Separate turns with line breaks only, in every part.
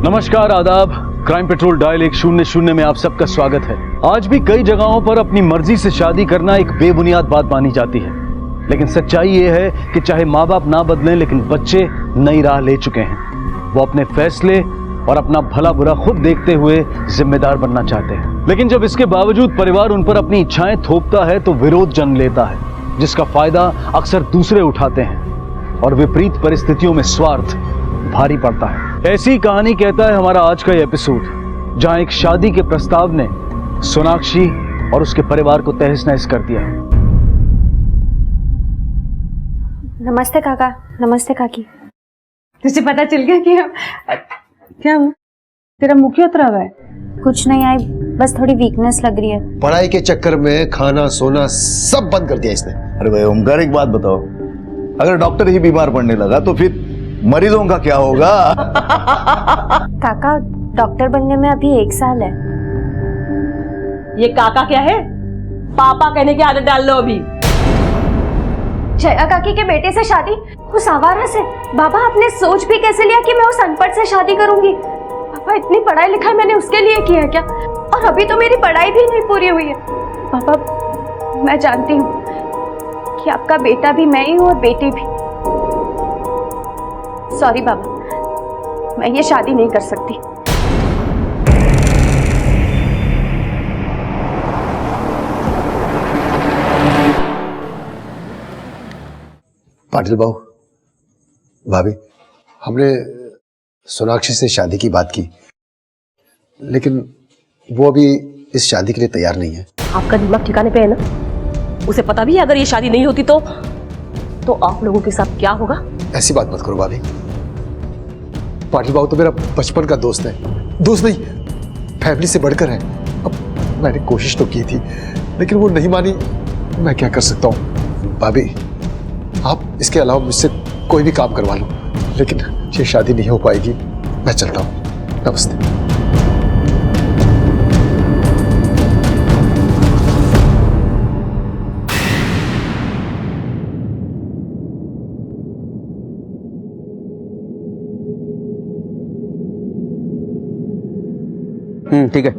नमस्कार, आदाब। Crime petrol dial 100 में आप सबका स्वागत है। आज भी कई जगहों पर अपनी मर्जी से शादी करना एक बेबुनियाद बात मानी जाती है, लेकिन सच्चाई ये है कि चाहे माँ बाप ना बदलें, लेकिन बच्चे नई राह ले चुके हैं। वो अपने फैसले और अपना भला बुरा खुद देखते हुए जिम्मेदार बनना चाहते हैं, लेकिन जब इसके बावजूद परिवार उन पर अपनी इच्छाएं थोपता है तो विरोध जन्म लेता है, जिसका फायदा अक्सर दूसरे उठाते हैं और विपरीत परिस्थितियों में स्वार्थ भारी पड़ता है। ऐसी कहानी कहता है हमारा आज का एपिसोड, जहां एक शादी के प्रस्ताव ने सोनाक्षी और उसके परिवार को तहस नहस कर दिया।
नमस्ते काका। नमस्ते काकी।
तुझे पता चल गया कि क्या तेरा मुंह क्यों उतरा हुआ है?
कुछ नहीं, आई बस थोड़ी वीकनेस लग रही है।
पढ़ाई के चक्कर में खाना सोना सब बंद कर दिया इसने।
अरे भाई ओमकार, एक बात बताओ, अगर डॉक्टर ही बीमार पड़ने लगा तो फिर मरीजों का क्या होगा?
काका, डॉक्टर बनने में अभी 1 साल है।
ये काका क्या है? पापा कहने की आदत डाल लो अभी।
जया काकी के बेटे से शादी उस आवारा से? बाबा, आपने सोच भी कैसे लिया कि मैं उस अनपढ़ से शादी करूंगी? पापा, इतनी पढ़ाई लिखाई मैंने उसके लिए किया क्या? और अभी तो मेरी पढ़ाई भी नहीं पूरी हुई है। पापा, मैं जानती हूँ कि आपका बेटा भी मैं ही हूँ और बेटी भी। सॉरी बाबा, मैं ये शादी नहीं कर सकती।
पाटिल बाबू, भाभी, हमने सोनाक्षी से शादी की बात की, लेकिन वो अभी इस शादी के लिए तैयार नहीं है।
आपका दिमाग ठिकाने पे है ना? उसे पता भी है अगर ये शादी नहीं होती तो आप लोगों के साथ क्या होगा?
ऐसी बात मत करो भाभी। पाटिल बाबू तो मेरा बचपन का दोस्त है, दोस्त नहीं फैमिली से बढ़कर है। अब मैंने कोशिश तो की थी, लेकिन वो नहीं मानी। मैं क्या कर सकता हूँ भाभी? आप इसके अलावा मुझसे कोई भी काम करवा लो, लेकिन ये शादी नहीं हो पाएगी। मैं चलता हूँ, नमस्ते।
ठीक है।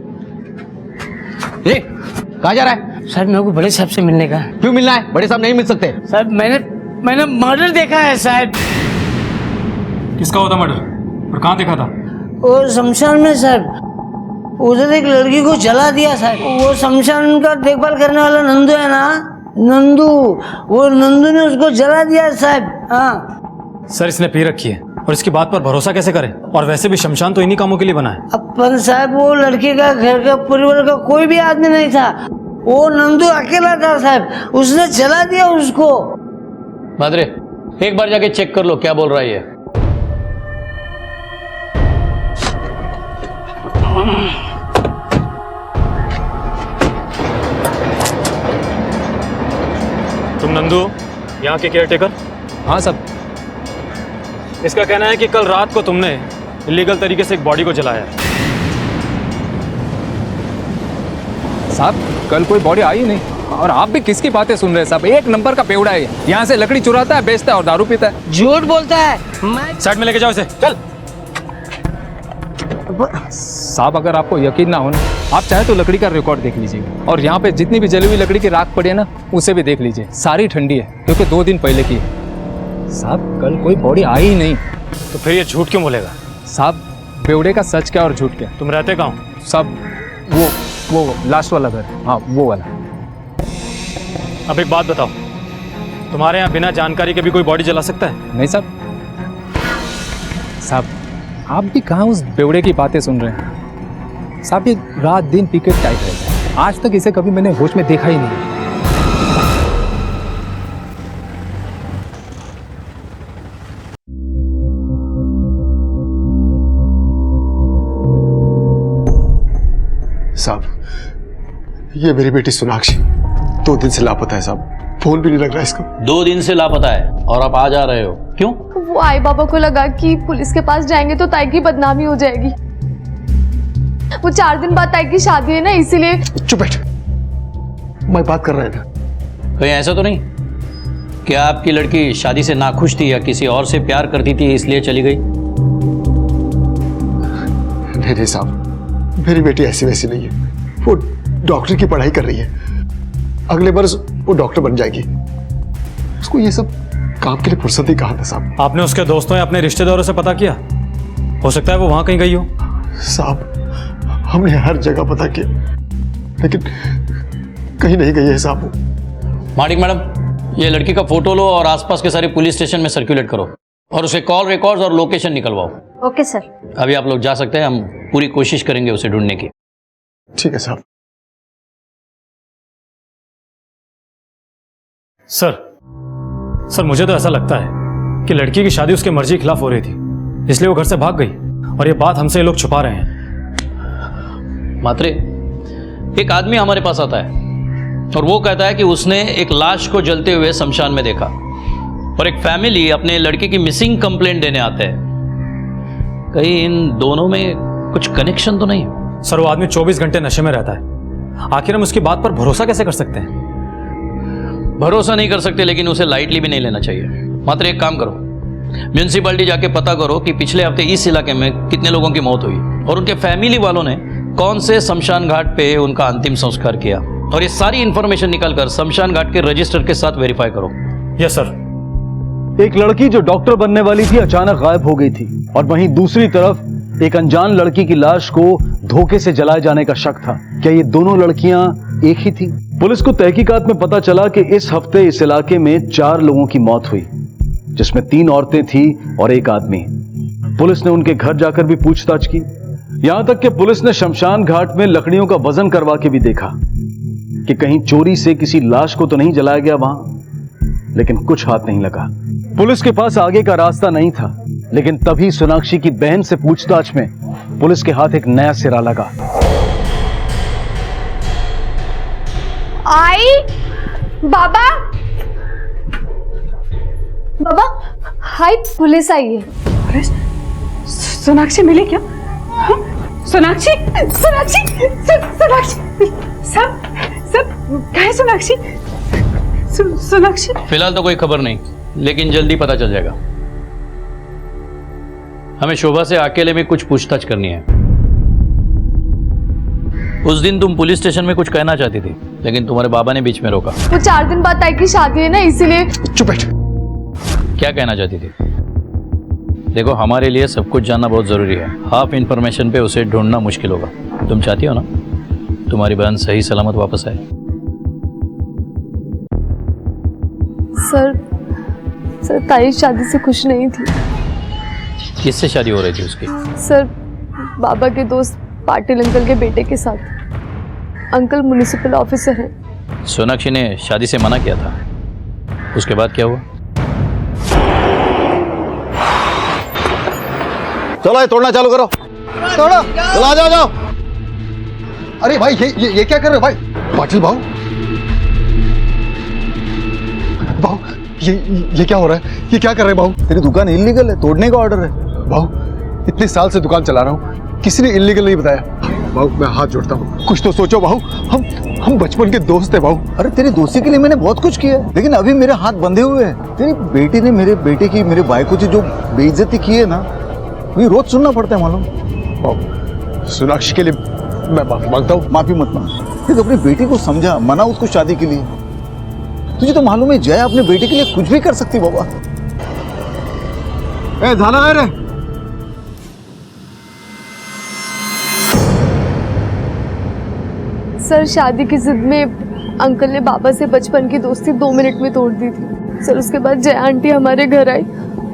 कहाँ जा रहा है?
सर, मेरे को बड़े साहब से मिलने का।
क्यों मिलना है? बड़े साहब नहीं मिल सकते।
सर, मैंने मर्डर देखा है साहब।
किसका होता मर्डर और कहाँ देखा था?
वो शमशान में साहब, उधर एक लड़की को जला दिया साहब। वो शमशान का देखभाल करने वाला नंदू है ना, नंदू, वो नंदू ने उसको जला दिया साहब। हाँ
सर, इसने पी रखी है और इसकी बात पर भरोसा कैसे करें? और वैसे भी शमशान तो इन्हीं कामों के लिए बना है।
अपन साहब, वो लड़की का घर का परिवार का कोई भी आदमी नहीं था, वो नंदू अकेला था साहब। उसने जला दिया उसको।
मादरे, एक बार जाके चेक कर लो क्या बोल रहा है ये।
तुम नंदू, यहाँ के केयरटेकर?
हाँ सब।
इसका कहना है कि कल रात को तुमने इलीगल तरीके से एक बॉडी को जलाया है।
साहब, कल कोई बॉडी आई नहीं और आप भी किसकी बातें सुन रहे हैं साहब? एक नंबर का बेवड़ा है। यहाँ से लकड़ी चुराता है, बेचता है और दारू पीता है।
झूठ बोलता है। मैं
साइड में लेके जाओ इसे, चल।
साहब, अगर आपको यकीन ना हो ना, आप चाहे तो लकड़ी का रिकॉर्ड देख लीजिए और यहाँ पे जितनी भी जली हुई लकड़ी की राख पड़ी है ना, उसे भी देख लीजिए। सारी ठंडी है, क्योंकि 2 दिन पहले की है। साहब, कल कोई बॉडी आई ही नहीं।
तो फिर ये झूठ क्यों बोलेगा?
साहब, बेवड़े का सच क्या और झूठ क्या?
तुम रहते कहाँ हो?
साहब, वो लास्ट वाला घर, हाँ वो वाला।
अब एक बात बताओ, तुम्हारे यहाँ बिना जानकारी के भी कोई बॉडी जला सकता है?
नहीं साहब। साहब, आप भी कहाँ उस बेवड़े की बातें सुन रहे हैं? साहब, ये रात दिन पिकेट टाइट रहता है। आज तक इसे कभी मैंने होश में देखा ही नहीं।
साहब, ये मेरी बेटी सोनाक्षी 2 दिन से लापता है साहब। फोन भी नहीं लग रहा इसको।
2 दिन से लापता है और आप आ जा रहे हो, क्यों?
वो आई बाबा को लगा कि पुलिस के पास जाएंगे तो ताई की बदनामी हो जाएगी। वो 4 दिन बाद ताई की शादी है ना, इसीलिए।
चुप बैठ, मैं बात कर रहा है ना।
कहीं ऐसा तो नहीं क्या आपकी लड़की शादी से नाखुश थी या किसी और से प्यार करती थी इसलिए चली गई?
नहीं नहीं साहब, मेरी बेटी ऐसी वैसी नहीं है। वो डॉक्टर की पढ़ाई कर रही है, अगले बरस वो डॉक्टर बन जाएगी। उसको ये सब काम के लिए फुर्सत ही कहाँ था साहब।
आपने उसके दोस्तों या अपने रिश्तेदारों से पता किया? हो सकता है वो वहां कहीं गई हो।
साहब हमने हर जगह पता किया, लेकिन कहीं नहीं गई है साहब वो।
माणिक मैडम, ये लड़की का फोटो लो और आसपास के सारे पुलिस स्टेशन में सर्कुलेट करो और उसे कॉल रिकॉर्ड्स और लोकेशन निकलवाओ।
Okay sir.
अभी आप लोग जा सकते हैं, हम पूरी कोशिश करेंगे उसे ढूंढने की।
ठीक है साहब।
सर मुझे तो ऐसा लगता है कि लड़की की शादी उसके मर्जी के खिलाफ हो रही थी, इसलिए वो घर से भाग गई और ये बात हमसे ये लोग छुपा रहे हैं।
मात्रे, एक आदमी हमारे पास आता है और वो कहता है कि उसने एक लाश को जलते हुए शमशान में देखा, और एक फैमिली अपने लड़के की मिसिंग कंप्लेंट देने आते हैं। कहीं इन दोनों में कुछ कनेक्शन तो नहीं?
सर वो आदमी 24 घंटे नशे में रहता है, आखिर हम उसकी बात पर भरोसा कैसे कर सकते हैं?
भरोसा नहीं कर सकते, लेकिन उसे लाइटली भी नहीं लेना चाहिए। मात्र एक काम करो, म्यूनिसिपैलिटी जाके पता करो कि पिछले हफ्ते इस इलाके में कितने लोगों की मौत हुई और उनके फैमिली वालों ने कौन से शमशान घाट पे उनका अंतिम संस्कार किया, और ये सारी इंफॉर्मेशन निकालकर शमशान घाट के रजिस्टर के साथ वेरीफाई करो।
Yes sir.
एक लड़की जो डॉक्टर बनने वाली थी अचानक गायब हो गई थी, और वहीं दूसरी तरफ एक अनजान लड़की की लाश को धोखे से जलाए जाने का शक था। क्या ये दोनों लड़कियां एक ही थी? पुलिस को तहकीकात में पता चला कि इस हफ्ते इस इलाके में 4 लोगों की मौत हुई, जिसमें 3 औरतें थी और 1 आदमी। पुलिस ने उनके घर जाकर भी पूछताछ की, यहां तक कि पुलिस ने शमशान घाट में लकड़ियों का वजन करवा के भी देखा कि कहीं चोरी से किसी लाश को तो नहीं जलाया गया वहां, लेकिन कुछ हाथ नहीं लगा। पुलिस के पास आगे का रास्ता नहीं था, लेकिन तभी सोनाक्षी की बहन से पूछताछ में पुलिस के हाथ एक नया सिरा लगा।
आई बाबा, बाबा हाय, पुलिस आई है।
पुलिस? सोनाक्षी मिली क्या? हाँ? सोनाक्षी सोनाक्षी सोनाक्षी सब कहाँ है सोनाक्षी? सोनाक्षी?
फिलहाल तो कोई खबर नहीं, लेकिन जल्दी पता चल जाएगा। हमें शोभा से अकेले में कुछ पूछताछ करनी है। उस दिन तुम पुलिस स्टेशन में कुछ कहना चाहती थी, लेकिन तुम्हारे बाबा ने बीच में रोका।
वो 4 दिन बाद ताई की शादी है ना, इसीलिए।
चुप बैठ।
क्या कहना चाहती थी? देखो, हमारे लिए सब कुछ जानना बहुत जरूरी है। हाफ इंफॉर्मेशन पे उसे ढूंढना मुश्किल होगा। तुम चाहती हो ना तुम्हारी बहन सही सलामत वापस आए?
सर ताई शादी से खुश नहीं थी।
किससे शादी हो रही थी उसकी?
सर बाबा के दोस्त पाटिल अंकल के बेटे के साथ। अंकल म्युनिसिपल ऑफिसर हैं।
सोनाक्षी ने शादी से मना किया था, उसके बाद क्या हुआ?
चलो ये तोड़ना चालू करो, तोड़ो, चलो आ जाओ जाओ।
अरे भाई ये क्या कर रहे हो भाई? पाटिल भाऊ, भाऊ ये क्या हो रहा है? ये क्या कर रहे हैं भाऊ?
तेरी दुकान इल्लीगल है, तोड़ने का ऑर्डर है।
भाऊ इतने साल से दुकान चला रहा हूँ, किसी ने इल्लीगल नहीं बताया। भाऊ मैं हाथ जोड़ता हूँ, कुछ तो सोचो भाऊ। हम बचपन के दोस्त हैं भाऊ।
अरे तेरी दोस्ती के लिए मैंने बहुत कुछ किया है, लेकिन अभी मेरे हाथ बंधे हुए हैं। तेरी बेटी ने मेरे बेटे की, मेरे भाई को जो बेइज्जती की है ना, ये रोज सुनना पड़ता है मालूम।
भाऊ सोनाक्षी के लिए मैं माफी मांगता हूँ।
माफी मत मांग, देख अपनी बेटी को समझा, मना उसको शादी के लिए। तुझे तो मालूम है जया अपने बेटे के लिए कुछ भी कर सकती बाबा। ए धाना है रे।
सर शादी की जिद में अंकल ने बाबा से बचपन की दोस्ती 2 मिनट में तोड़ दी थी। सर उसके बाद जया आंटी हमारे घर आई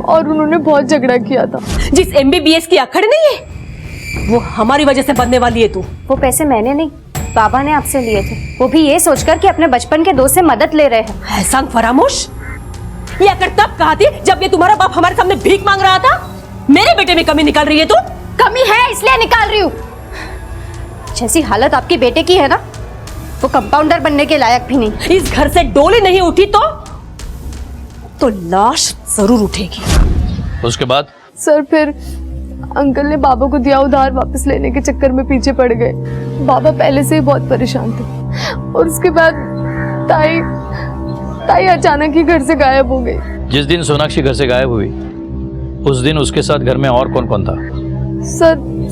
और उन्होंने बहुत झगड़ा किया था।
जिस MBBS की अखड़ नहीं है, वो हमारी वजह से बनने वाली है तू।
वो पैसे मैंने नहीं, बाबा ने आपसे लिए थे, वो भी ये सोचकर कि अपने बचपन के दोस्त से मदद ले रहे हैं।
एहसान फरामोश, ये अकड़ तब कहा थी जब ये तुम्हारा बाप हमारे सामने भीख मांग रहा था। मेरे बेटे में कमी निकाल रही है तू।
कमी है इसलिए निकाल रही हूँ। जैसी हालत आपके बेटे की है ना, वो कंपाउंडर बनने के लायक भी नहीं।
इस घर से डोली नहीं उठी तो लाश जरूर उठेगी।
उसके बाद?
सर फिर अंकल ने बाबा को दिया उधार वापस लेने के चक्कर में पीछे पड़ गए। बाबा पहले से ही बहुत परेशान थे, और उसके बाद ताई अचानक ही घर से गायब हो गई।
जिस दिन सोनाक्षी घर से गायब हुई, उस दिन उसके साथ घर में और कौन कौन था?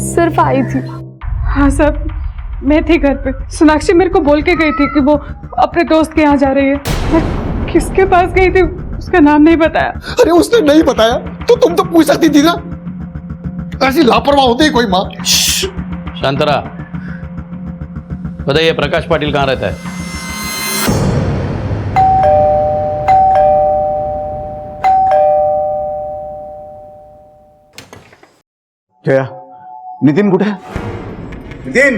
सिर्फ आई थी।
हाँ साहब, मैं थी घर पे। सोनाक्षी मेरे को बोल के गई थी कि वो अपने दोस्त के यहाँ जा रही है। मैं किसके पास गई थी उसका नाम नहीं बताया।
अरे उसने नहीं बताया तो तुम तो पूछ सकती थी ना। ऐसी लापरवाह होती है कोई माँ?
शांतरा, बताइए प्रकाश पाटिल कहाँ रहता है?
जया, नितिन कुठे? नितिन,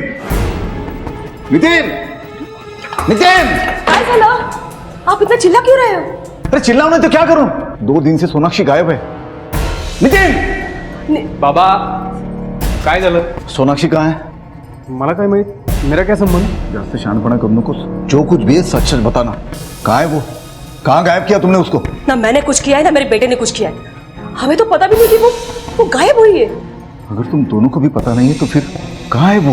नितिन, नितिन!
काय झालं? आप इतना चिल्ला क्यों रहे हो?
अरे चिल्लाओ नहीं तो क्या करूं? 2 दिन से सोनाक्षी गायब है। नितिन!
बाबा काय झालं?
सोनाक्षी कहाँ है?
मला काय माहित, मेरा क्या संबंध?
जास्त शहाणपणा करू नकोस, जो कुछ भी है सच सच बताना। कहाँ है वो? कहाँ गायब किया तुमने उसको?
ना मैंने कुछ किया है ना मेरे बेटे ने कुछ किया है। हमें तो पता भी नहीं कि वो गायब हुई है।
अगर तुम दोनों को भी पता नहीं है तो फिर कहाँ है वो?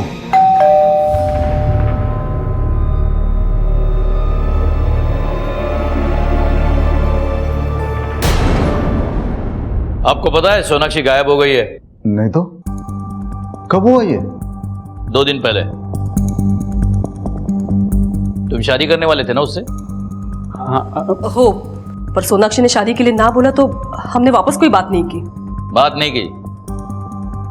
आपको पता है सोनाक्षी गायब हो गई है?
नहीं तो कब हुआ ये?
2 दिन पहले। तुम शादी करने वाले थे ना उससे?
हो, पर सोनाक्षी ने शादी के लिए ना बोला तो हमने वापस कोई बात नहीं की।
बात नहीं की,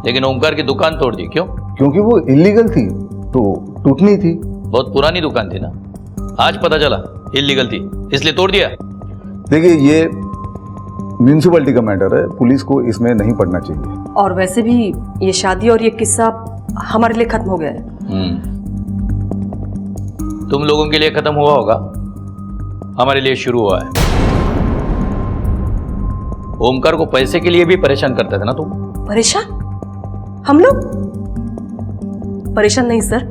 लेकिन ओमकार की दुकान तोड़ दी। क्यों?
क्योंकि वो इलीगल थी तो टूटनी थी।
बहुत पुरानी दुकान थी ना, आज पता चला इलीगल थी, इसलिए तोड़ दिया।
देखिए, ये म्यूनिसिपैलिटी का मैटर है, पुलिस को इसमें नहीं पड़ना चाहिए।
और वैसे भी ये शादी और ये किस्सा हमारे लिए खत्म हो गया है।
तुम लोगों के लिए खत्म हुआ होगा, हमारे लिए शुरू हुआ है। ओमकार को पैसे के लिए भी परेशान करते थे ना तुम?
परेशान? हम लोग परेशान नहीं सर,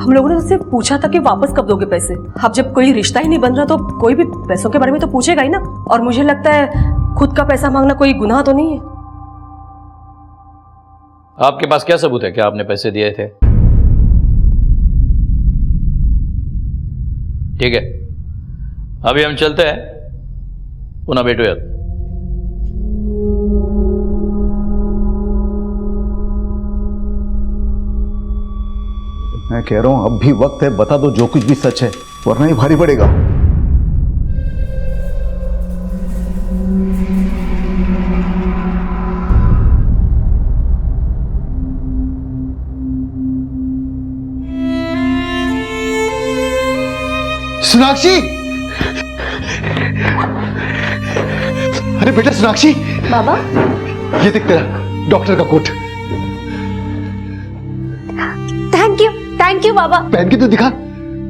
हम लोगों ने उससे पूछा था कि वापस कब दोगे पैसे। अब जब कोई रिश्ता ही नहीं बन रहा तो कोई भी पैसों के बारे में तो पूछेगा ही ना। और मुझे लगता है खुद का पैसा मांगना कोई गुनाह तो नहीं है।
आपके पास क्या सबूत है कि आपने पैसे दिए थे? ठीक है, अभी हम चलते हैं, पुनः भेटूयात।
मैं कह रहा हूं अब भी वक्त है, बता दो जो कुछ भी सच है, वरना ही भारी पड़ेगा।
सोनाक्षी! अरे बेटा सोनाक्षी,
बाबा,
ये देख तेरा डॉक्टर का कोट।
थैंक यू बाबा।
पहन के तो दिखा,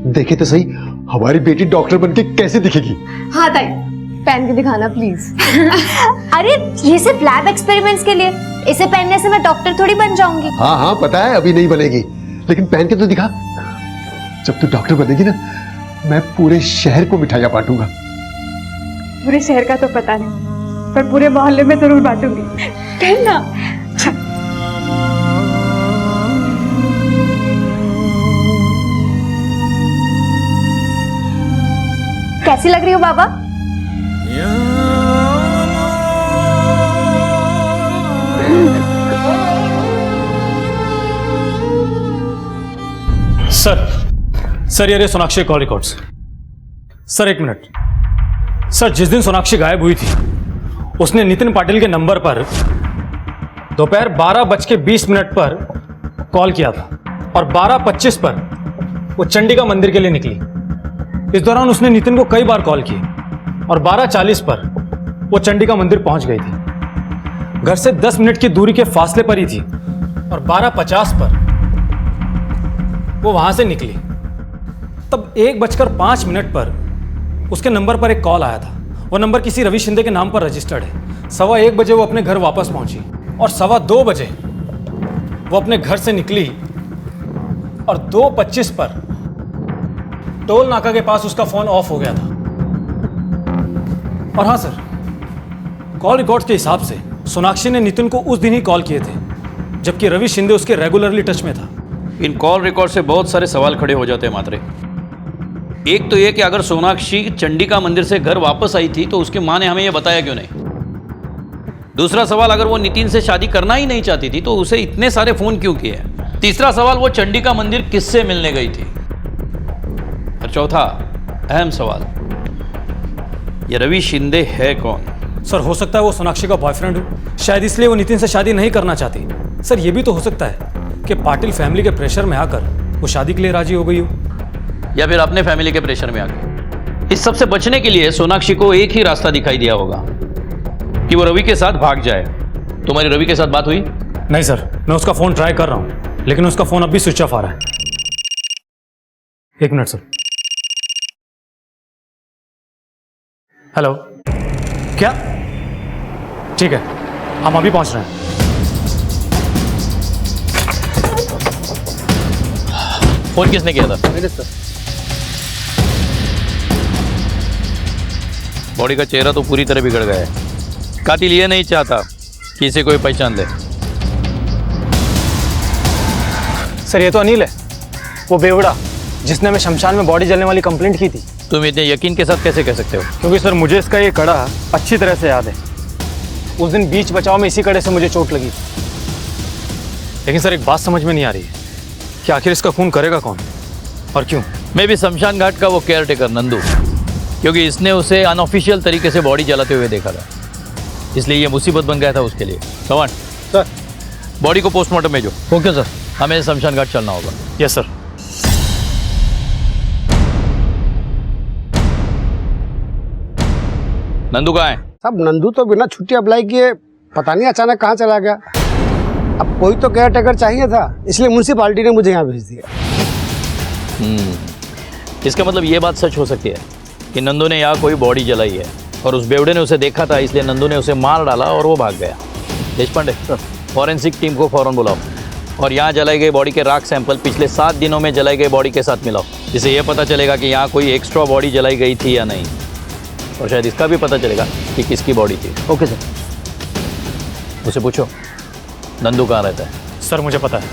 देखे तो सही हमारी बेटी डॉक्टर बनके कैसे दिखेगी।
हाँ ताई, पहन के दिखाना प्लीज। अरे ये सिर्फ लैब एक्सपेरिमेंट्स के लिए, इसे पहनने से मैं डॉक्टर थोड़ी बन जाऊंगी।
हाँ हाँ पता है, अभी नहीं बनेगी, लेकिन पहन के तो दिखा। जब तू डॉक्टर बनेगी ना, मैं पूरे शहर को मिठाइयां बांटूंगा।
पूरे शहर का तो पता नहीं, पर पूरे मोहल्ले में जरूर बांटूंगी। पहनना।
कैसी लग रही हो बाबा?
सर ये रहे Sonakshi call records. Sir 1 minute. Sir जिस दिन सोनाक्षी गायब हुई थी उसने नितिन पाटिल के नंबर पर दोपहर 12:20 पर कॉल किया था और 12:25 पर वो चंडिका मंदिर के लिए निकली। इस दौरान उसने नितिन को कई बार कॉल की और 12:40 पर वो चंडिका मंदिर पहुंच गई थी। घर से 10 मिनट की दूरी के फासले पर ही थी और 12:50 पर वो वहां से निकली। तब 1:05 पर उसके नंबर पर एक कॉल आया था। वो नंबर किसी रवि शिंदे के नाम पर रजिस्टर्ड है। 1:15 बजे वो अपने घर वापस पहुंची और 2:15 बजे वो अपने घर से निकली और 2:25 पर टोल नाका के पास उसका फोन ऑफ हो गया था। और हाँ सर, कॉल रिकॉर्ड्स के हिसाब से सोनाक्षी ने नितिन को उस दिन ही कॉल किए थे, जबकि रवि शिंदे उसके रेगुलरली टच में था।
इन कॉल रिकॉर्ड से बहुत सारे सवाल खड़े हो जाते हैं मात्रे। एक तो ये कि अगर सोनाक्षी चंडिका मंदिर से घर वापस आई थी तो उसकी माँ ने हमें यह बताया क्यों नहीं? दूसरा सवाल, अगर वो नितिन से शादी करना ही नहीं चाहती थी तो उसे इतने सारे फोन क्यों किए? तीसरा सवाल, वो चंडिका मंदिर किससे मिलने गई थी? और चौथा अहम सवाल, ये रवि शिंदे है कौन?
सर हो सकता है वो सोनाक्षी का बॉयफ्रेंड हो, शायद इसलिए वो नितिन से शादी नहीं करना चाहती। सर ये भी तो हो सकता है कि पाटिल फैमिली के प्रेशर में आकर वो शादी के लिए राजी हो गई हो,
या फिर अपने फैमिली के प्रेशर में आकर। इस सब से बचने के लिए सोनाक्षी को एक ही रास्ता दिखाई दिया होगा कि वो रवि के साथ भाग जाए। तुम्हारी रवि के साथ बात हुई?
नहीं सर, मैं उसका फोन ट्राई कर रहा हूं लेकिन उसका फोन अभी स्विच ऑफ आ रहा है। एक मिनट सर। हेलो, क्या? ठीक है, हम अभी पहुंच रहे हैं।
फोन किसने किया था?
मैंने सर।
बॉडी का चेहरा तो पूरी तरह बिगड़ गया है। कातिल ये नहीं चाहता कि इसे कोई पहचान ले।
सर ये तो अनिल है, वो बेवड़ा जिसने हमें शमशान में बॉडी जलने वाली कंप्लेंट की थी।
तुम इतने यकीन के साथ कैसे कह सकते हो?
क्योंकि सर मुझे इसका ये कड़ा अच्छी तरह से याद है। उस दिन बीच बचाव में इसी कड़े से मुझे चोट लगी। लेकिन सर एक बात समझ में नहीं आ रही है कि आखिर इसका खून करेगा कौन और क्यों?
मैं भी शमशान घाट का वो केयर टेकर नंदू, क्योंकि इसने उसे अनऑफिशियल तरीके से बॉडी जलाते हुए देखा था, इसलिए ये मुसीबत बन गया था उसके लिए। सवान
सर,
बॉडी को पोस्टमार्टम भेजो।
Okay sir.
हमें शमशान घाट चलना होगा।
Yes sir.
नंदू कहाँ है?
अब नंदू तो बिना छुट्टी अप्लाई किए पता नहीं अचानक कहाँ चला गया। अब कोई तो केयर टेकर चाहिए था, इसलिए म्यूनसिपालिटी ने मुझे यहाँ भेज दिया।
इसका मतलब ये बात सच हो सकती है कि नंदू ने यहाँ कोई बॉडी जलाई है और उस बेवड़े ने उसे देखा था, इसलिए नंदू ने उसे मार डाला और वो भाग गया। देशपांडे, फॉरेंसिक टीम को फौरन बुलाओ और यहाँ जलाई गई बॉडी के राख सैंपल पिछले 7 दिनों में जलाई गई बॉडी के साथ मिलाओ, जिससे यह पता चलेगा कि यहाँ कोई एक्स्ट्रा बॉडी जलाई गई थी या नहीं, और शायद इसका भी पता चलेगा कि किसकी बॉडी थी।
Okay sir.
उसे पूछो नंदू कहाँ रहता है।
सर मुझे पता है।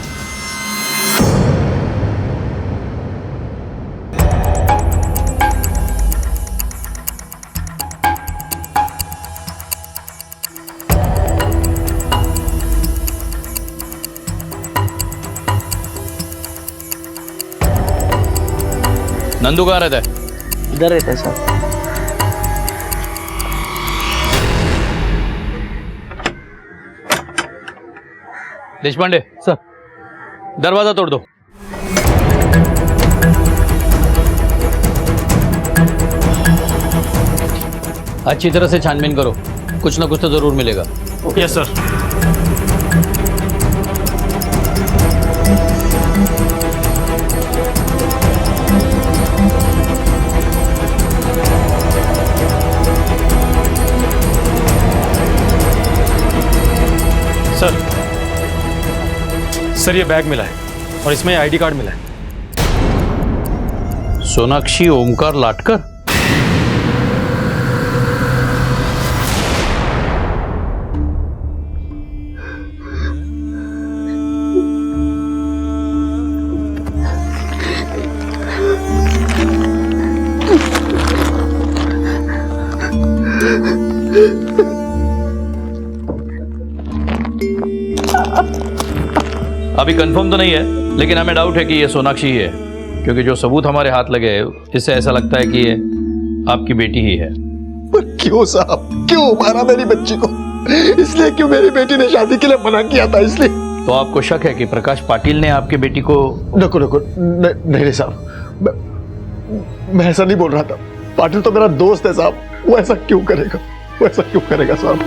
नंदू कहाँ रहता है?
इधर रहता है सर।
देशपांडे
सर।
दरवाजा तोड़ दो। अच्छी तरह से छानबीन करो, कुछ ना कुछ तो जरूर मिलेगा।
Yes sir. सर ये बैग मिला है और इसमें आईडी कार्ड मिला है।
सोनाक्षी ओमकार लाटकर? अभी कंफर्म तो नहीं है, लेकिन हमें डाउट है कि ये सोनाक्षी ही है, क्योंकि जो सबूत हमारे हाथ लगे इससे ऐसा लगता है कि ये आपकी बेटी ही है।
पर क्यों साहब, क्यों मारा मेरी बच्ची को? इसलिए क्यों मेरी बेटी ने शादी के लिए मना किया था? इसलिए
तो आपको शक है कि प्रकाश पाटिल ने आपके बेटी को?
नको नको, नहीं साहब, मैं ऐसा नहीं बोल रहा था। पाटिल तो मेरा दोस्त है साहब, वो ऐसा क्यों करेगा? वो ऐसा क्यों करेगा साहब?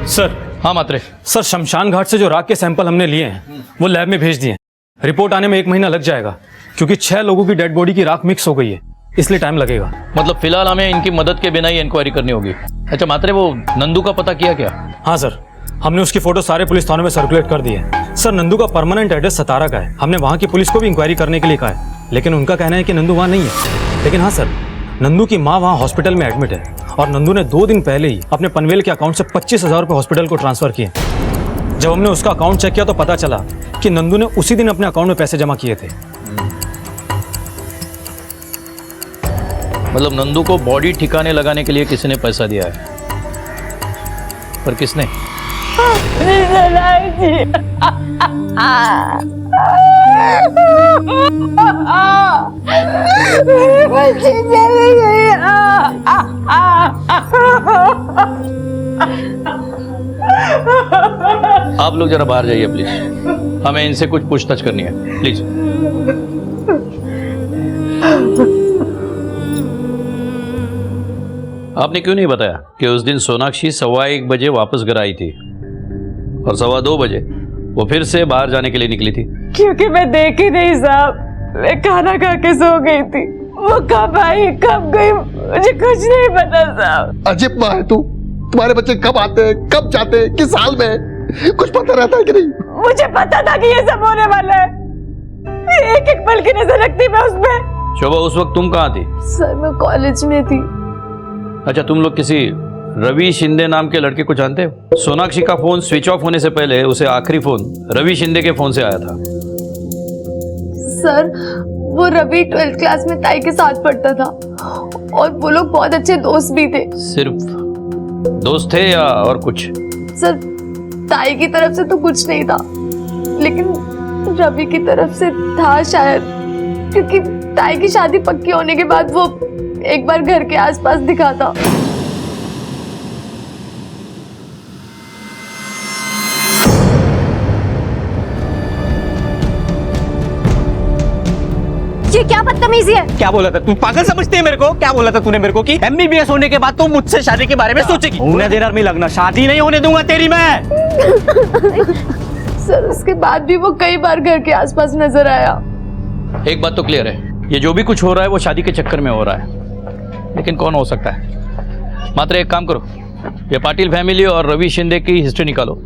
सर।
हाँ मात्रे।
सर शमशान घाट से जो राख के सैंपल हमने लिए हैं वो लैब में भेज दिए हैं। रिपोर्ट आने में 1 महीना लग जाएगा, क्योंकि 6 लोगों की डेड बॉडी की राख मिक्स हो गई है, इसलिए टाइम लगेगा।
मतलब फिलहाल हमें इनकी मदद के बिना ही इंक्वायरी करनी होगी। अच्छा मात्रे, वो नंदू का पता किया क्या?
हाँ सर, हमने उसकी फोटो सारे पुलिस थानों में सर्कुलेट कर दी है। सर नंदू का परमानेंट एड्रेस सतारा का है। हमने वहाँ की पुलिस को भी इंक्वायरी करने के लिए कहा है, लेकिन उनका कहना है कि नंदू वहाँ नहीं है। लेकिन हाँ सर, नंदू की माँ वहाँ हॉस्पिटल में एडमिट है और नंदू ने 2 दिन पहले ही अपने पनवेल के अकाउंट से 25,000 रुपये हॉस्पिटल को ट्रांसफर किए। जब हमने उसका अकाउंट चेक किया तो पता चला कि नंदू ने उसी दिन अपने अकाउंट में पैसे जमा किए थे।
मतलब नंदू को बॉडी ठिकाने लगाने के लिए किसी ने पैसा दिया है, पर किसने? आप लोग जरा बाहर जाइए प्लीज, हमें इनसे कुछ पूछताछ करनी है, प्लीज। आपने क्यों नहीं बताया कि उस दिन सोनाक्षी 1:15 बजे वापस घर आई थी और 2:15 बजे वो फिर से बाहर जाने के लिए निकली थी?
क्योंकि मैं देखी नहीं साहब, मैं खाना खा के सो गई थी। वो कब आई कब गई मुझे कुछ नहीं पता साहब।
अजीब माँ है तू, तुम्हारे बच्चे कब आते हैं कब जाते हैं किस हाल में, कुछ पता रहता है कि नहीं?
मुझे पता था कि ये सब होने वाला है, एक एक पल की नजर रखती मैं उसमें।
शोभा, उस वक्त तुम कहाँ थी?
सर मैं कॉलेज में थी।
अच्छा, तुम लोग किसी रवि शिंदे नाम के लड़के को जानते हो? सोनाक्षी का फोन स्विच ऑफ होने से पहले उसे आखिरी फोन रवि शिंदे के फोन से आया था।
सर वो रवि 12th क्लास में ताई के साथ पढ़ता था और वो लोग बहुत अच्छे दोस्त भी थे।
सिर्फ दोस्त थे या और कुछ?
सर ताई की तरफ से तो कुछ नहीं था, लेकिन रवि की तरफ से था शायद, क्योंकि ताई की शादी पक्की होने के बाद वो एक बार घर के आसपास दिखा था।
ये क्या बदतमीजी है?
क्या बोला था तू? पागल समझती है मेरे को? क्या बोला था तूने मेरे को कि MBBS होने के बाद तू मुझसे शादी के बारे में सोचेगी? होने देर में लगना, शादी नहीं होने दूंगा तेरी मैं।
सर उसके बाद भी वो कई बार घर के आसपास नजर आया।
एक बात तो क्लियर है, ये जो भी कुछ हो रहा है वो शादी के चक्कर में हो रहा है, लेकिन कौन हो सकता है? मात्र एक काम करो, ये पाटिल फैमिली और रवि शिंदे की हिस्ट्री निकालो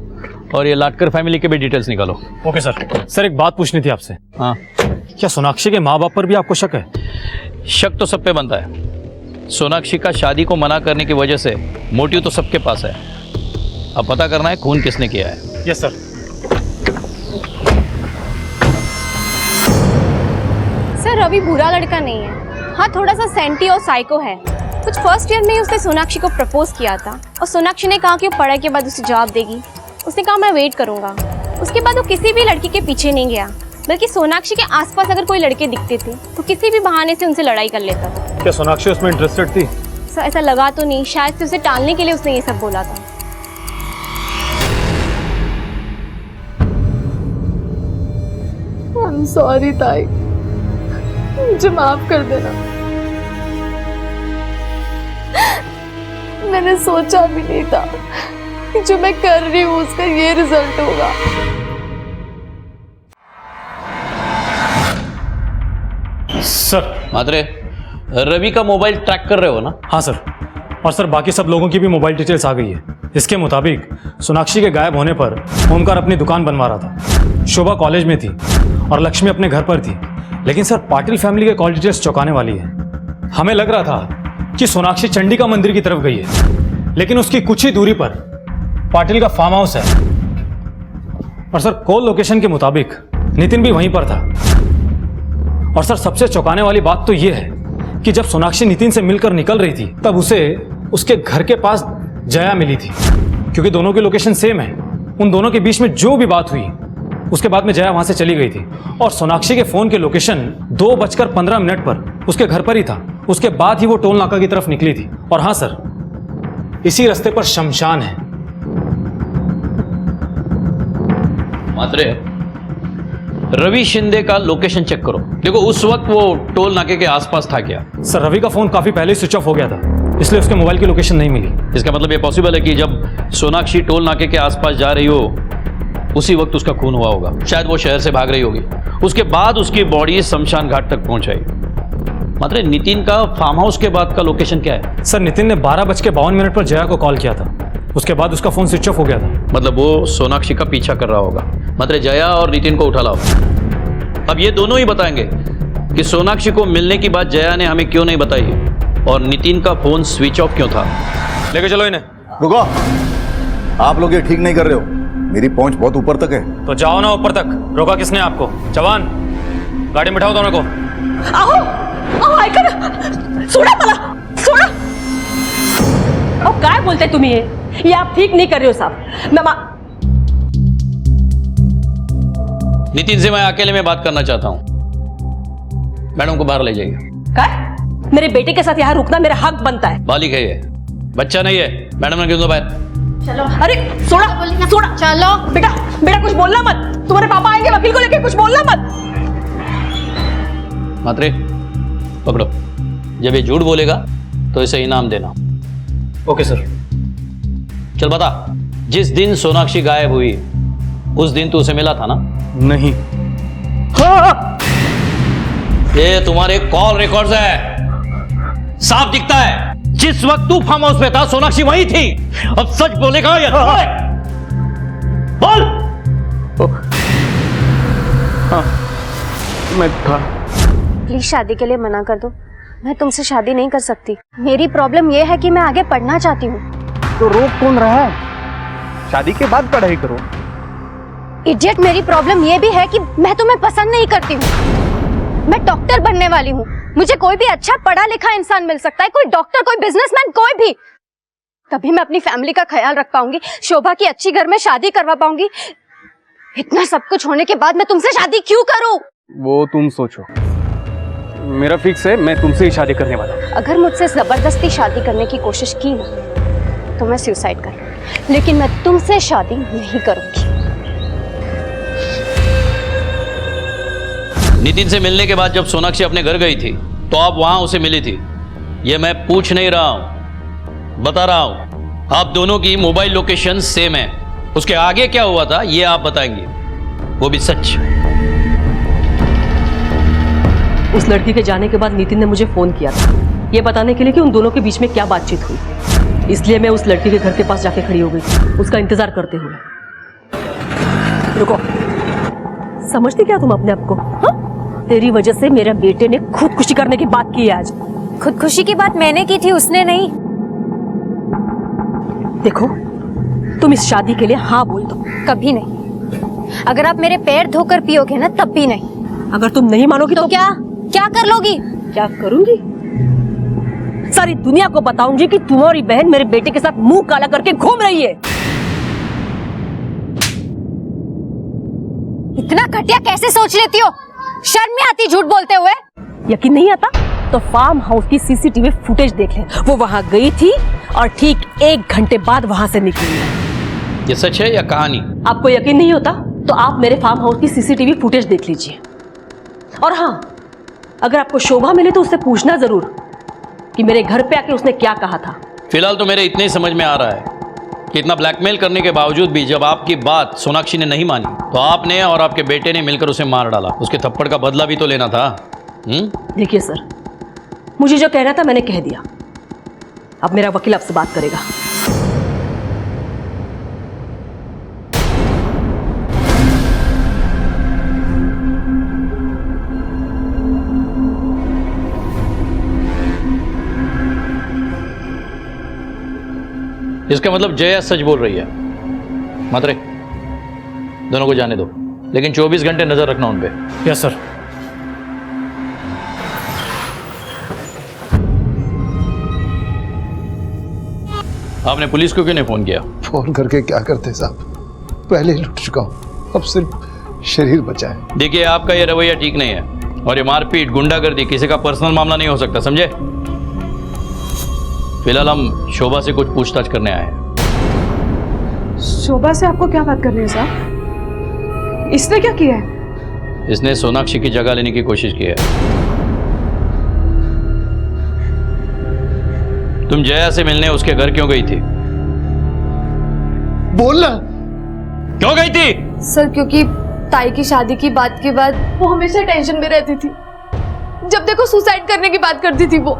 और ये लाटकर फैमिली के भी डिटेल्स निकालो।
Okay sir. सर एक बात पूछनी थी आपसे।
हाँ,
क्या सोनाक्षी के माँ बाप पर भी आपको शक है?
शक तो सब पे बनता है। सोनाक्षी का शादी को मना करने की वजह से मोटिव तो सबके पास है, अब पता करना है खून किसने किया है।
Yes sir.
सर रवि बुरा लड़का नहीं है, हाँ थोड़ा सा सेंटी और साइको है। कुछ फर्स्ट ईयर में ही उसने सोनाक्षी को प्रपोज किया था और सोनाक्षी ने कहा कि वो पढ़ाई के बाद उसे जवाब देगी। उसने कहा मैं वेट करूंगा। उसके बाद वो किसी भी लड़की के पीछे नहीं गया, बल्कि सोनाक्षी के आसपास अगर कोई लड़के दिखते थे तो किसी भी बहाने से उनसे लड़ाई कर लेता था।
क्या सोनाक्षी उसमें इंटरेस्टेड थी?
सर ऐसा लगा तो नहीं, शायद से उसे टालने के लिए उसने ये सब बोला था।
I'm sorry ताई, मुझे माफ कर देना। मैंने सोचा भी नहीं था कि जो मैं कर रही हूँ उसका ये रिजल्ट होगा।
सर।
मात्रे, रवि का मोबाइल ट्रैक कर रहे हो ना?
हाँ सर। और सर बाकी सब लोगों की भी मोबाइल डिटेल्स आ गई है। इसके मुताबिक सोनाक्षी के गायब होने पर ओमकार अपनी दुकान बनवा रहा था, शोभा कॉलेज में थी और लक्ष्मी अपने घर पर थी। लेकिन सर पाटिल फैमिली के कॉल डिटेल्स चौंकाने वाली है। हमें लग रहा था कि सोनाक्षी चंडिका मंदिर की तरफ गई है, लेकिन उसकी कुछ ही दूरी पर पाटिल का फार्म हाउस है। और सर कॉल लोकेशन के मुताबिक नितिन भी वहीं पर था। और सर सबसे चौंकाने वाली बात तो यह है कि जब सोनाक्षी नितिन से मिलकर निकल रही थी तब उसे उसके घर के पास जया मिली थी, क्योंकि दोनों की लोकेशन सेम है। उन दोनों के बीच में जो भी बात हुई उसके बाद में जया वहां से चली गई थी और सोनाक्षी के फोन के लोकेशन 2:15 पर उसके घर पर ही था। उसके बाद ही वो टोल नाका की तरफ निकली थी। और हाँ सर, इसी रास्ते पर शमशान है।
मात्रे, रवि शिंदे का लोकेशन चेक करो, देखो उस वक्त वो टोल नाके के आसपास था क्या?
सर रवि का फोन काफी पहले स्विच ऑफ हो गया था, इसलिए उसके मोबाइल की लोकेशन नहीं मिली।
इसका मतलब ये पॉसिबल है कि जब सोनाक्षी टोल नाके के आसपास जा रही हो उसी वक्त उसका खून हुआ होगा। शायद वो शहर से भाग रही होगी, उसके बाद उसकी बॉडी शमशान घाट तक पहुंचाई। मात्र नितिन का फार्म हाउस के बाद का लोकेशन क्या है?
सर नितिन ने 12:52 पर जया को कॉल किया था, उसके बाद उसका फोन स्विच ऑफ हो गया था।
मतलब वो सोनाक्षी का पीछा कर रहा होगा। मात्र जया और नितिन को उठा लाओ। अब ये दोनों ही बताएंगे कि सोनाक्षी को मिलने की बात जया ने हमें क्यों नहीं बताई और नितिन का फोन स्विच ऑफ क्यों था।
लेके चलो इन्हें।
रुको, आप लोग ये ठीक नहीं कर रहे हो, मेरी पहुंच बहुत ऊपर तक है।
तो जाओ ना ऊपर तक। रोका किसने आपको? जवान, गाड़ी में बिठाओ दोनों को।
आओ आओ, ऐका ना, सोडा मला। बोलते तुम ये आप ठीक नहीं कर रहे हो साहब। मैं
नितिन से मैं अकेले में बात करना चाहता हूं। मैडम को बाहर ले जाइए।
क्या? मेरे बेटे के साथ यहाँ रुकना मेरा हक बनता है।
बालिक है ये, बच्चा नहीं है। मैडम ने क्यों दो बाहर?
चलो। अरे सोड़ा
चलो
बेटा, बेटा कुछ बोलना मत। तुम्हारे पापा आएंगे वकील को लेके, कुछ बोलना मत।
मात्रे पकड़ो, जब ये झूठ बोलेगा तो इसे इनाम देना।
Okay sir.
चल बता, जिस दिन सोनाक्षी गायब हुई उस दिन तू उसे मिला था ना?
नहीं।
ये तुम्हारे कॉल रिकॉर्ड्स है, साफ दिखता है। जिस वक्त तू फार्म हाउस पे था सोनाक्षी वहीं थी। अब सच बोलेगा या बोल?
हाँ, मैं था।
प्लीज शादी के लिए मना कर दो, मैं तुमसे शादी नहीं कर सकती। मेरी प्रॉब्लम यह है कि मैं आगे पढ़ना चाहती हूँ।
तो रोक कौन रहा है? शादी के बाद पढ़ाई करो।
इडियट, मेरी प्रॉब्लम यह भी है कि मैं तुम्हें पसंद नहीं करती हूँ। मैं डॉक्टर बनने वाली हूँ। मुझे कोई भी अच्छा पढ़ा लिखा इंसान मिल सकता है, कोई डॉक्टर, कोई बिजनेसमैन, कोई भी। तभी मैं अपनी फैमिली का ख्याल रख पाऊंगी, शोभा की अच्छी घर में शादी करवा पाऊंगी। इतना सब कुछ होने के बाद मैं तुमसे शादी क्यों करूं?
वो तुम सोचो, मेरा फिक्स है, मैं तुमसे ही शादी करने वाला हूं।
अगर मुझसे जबरदस्ती शादी करने की कोशिश की ना तो मैं सुसाइड कर लूंगी, लेकिन मैं तुमसे शादी नहीं करूंगी।
नितिन से मिलने के बाद जब सोनाक्षी अपने घर गई थी तो आप वहां उसे मिली थी। ये मैं पूछ नहीं रहा हूं, बता रहा हूं। आप दोनों की मोबाइल लोकेशन सेम है। उसके आगे क्या हुआ था ये आप बताएंगे, वो भी सच।
उस लड़की के जाने के बाद नितिन ने मुझे फोन किया था, ये बताने के लिए कि उन दोनों के बीच में क्या बातचीत हुई। इसलिए मैं उस लड़की के घर के पास जाके खड़ी हो गई, उसका इंतजार करते हुए। रुको, समझती क्या तुम अपने आप को? हाँ? तेरी वजह से मेरे बेटे ने खुदकुशी करने की बात की है आज।
खुदकुशी की बात मैंने की थी, उसने नहीं।
देखो, तुम इस शादी के लिए हाँ बोल दो।
कभी नहीं। अगर आप मेरे पैर धोकर पियोगे ना तब भी नहीं।
अगर तुम नहीं मानोगी
तो क्या क्या कर लोगी?
क्या करूंगी? सारी दुनिया को बताऊंगी कि तुम्हारी बहन मेरे बेटे के साथ मुंह काला करके घूम रही है।
इतना घटिया कैसे सोच लेती हो? शर्म नहीं आती झूठ बोलते हुए?
यकीन नहीं आता तो फार्म हाउस की सीसीटीवी फुटेज देख ले। वो वहां गई थी और ठीक 1 घंटे बाद वहां से निकली है।
ये सच है या कहानी?
आपको यकीन नहीं होता तो आप मेरे फार्म हाउस की सीसीटीवी फुटेज देख लीजिए। और हाँ, अगर आपको शोभा मिले तो उससे पूछना जरूर कि मेरे घर पे आके उसने क्या कहा था।
फिलहाल तो मेरे इतने ही समझ में आ रहा है कि इतना ब्लैकमेल करने के बावजूद भी जब आपकी बात सोनाक्षी ने नहीं मानी तो आपने और आपके बेटे ने मिलकर उसे मार डाला। उसके थप्पड़ का बदला भी तो लेना था।
देखिए सर, मुझे जो कहना था मैंने कह दिया। अब मेरा वकील आपसे बात करेगा।
इसका मतलब जया सच बोल रही है। मात्रे, दोनों को जाने दो, लेकिन 24 घंटे नजर रखना उन पे।
Yes sir.
आपने पुलिस को क्यों नहीं फोन किया?
फोन करके क्या करते साहब, पहले ही लुट चुका हूं, अब सिर्फ शरीर बचा है।
देखिए, आपका ये रवैया ठीक नहीं है और ये मारपीट, गुंडागर्दी किसी का पर्सनल मामला नहीं हो सकता, समझे? फिलहाल हम शोभा से कुछ पूछताछ करने आए हैं।
शोभा से आपको क्या बात करनी है साहब? इसने क्या किया है?
इसने सोनाक्षी की जगह लेने की कोशिश की है। तुम जया से मिलने उसके घर क्यों गई थी?
बोलना।
क्यों गई थी?
सर, क्योंकि ताई की शादी की बात के बाद वो हमेशा टेंशन में रहती थी। जब देखो सुसाइड करने की बात करती थी वो।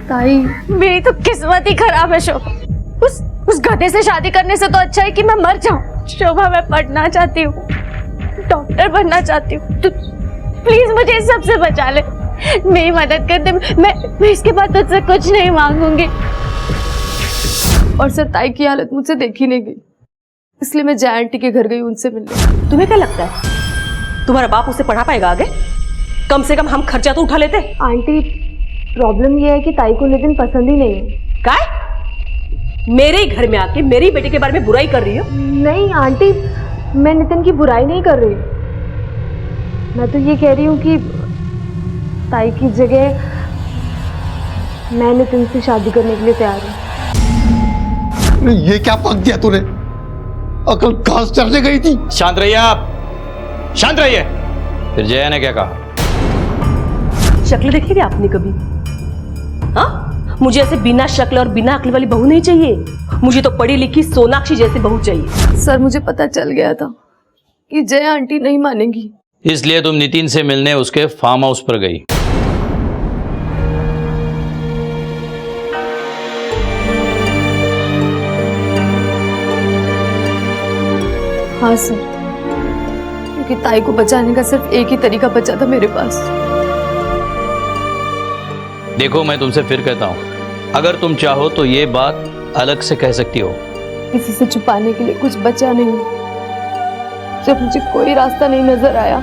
ताई,
मेरी तो किस्मत ही खराब है शोभा। उस गधे से शादी करने से तो अच्छा है कि मैं मर जाऊं। शोभा, मैं पढ़ना चाहती हूँ, डॉक्टर बनना चाहती हूँ। तो प्लीज मुझे इस सब से बचा ले, मेरी मदद कर दे। मैं इसके बाद तुझसे कुछ नहीं मांगूंगी।
और सर, ताई की हालत मुझसे देखी नहीं गई, इसलिए मैं जया आंटी के घर गई उनसे मिलने।
तुम्हें क्या लगता है तुम्हारा बाप उसे पढ़ा पाएगा आगे? कम से कम हम खर्चा तो उठा लेते।
आंटी, प्रॉब्लम यह है कि ताई को नितिन पसंद ही नहीं है।
क्या? मेरे ही घर में आके मेरी बेटी के बारे में बुराई कर रही हो?
नहीं आंटी, मैं नितिन की बुराई नहीं कर रही हूँ। मैं तो ये कह रही हूँ कि ताई की जगह मैं नितिन से शादी करने के लिए तैयार हूँ।
ये क्या पक दिया तूने? अकल घास चढ़ने गई थी।
शांत रहिए आप, शांत रहिए। फिर जया ने क्या कहा?
शक्ल देखी थी आपने कभी? हाँ, मुझे ऐसे बिना शक्ल और बिना अक्ल वाली बहू नहीं चाहिए। मुझे तो पढ़ी लिखी सोनाक्षी जैसी बहू चाहिए।
सर मुझे पता चल गया था कि जया आंटी नहीं मानेगी,
इसलिए तुम नितिन से मिलने उसके फार्म हाउस पर गई।
हाँ सर, क्योंकि ताई को बचाने का सिर्फ एक ही तरीका बचा था मेरे पास।
देखो मैं तुमसे फिर कहता हूं, अगर तुम चाहो तो ये बात अलग से कह सकती हो।
किसी से छुपाने के लिए कुछ बचा नहीं। जब मुझे कोई रास्ता नहीं नजर आया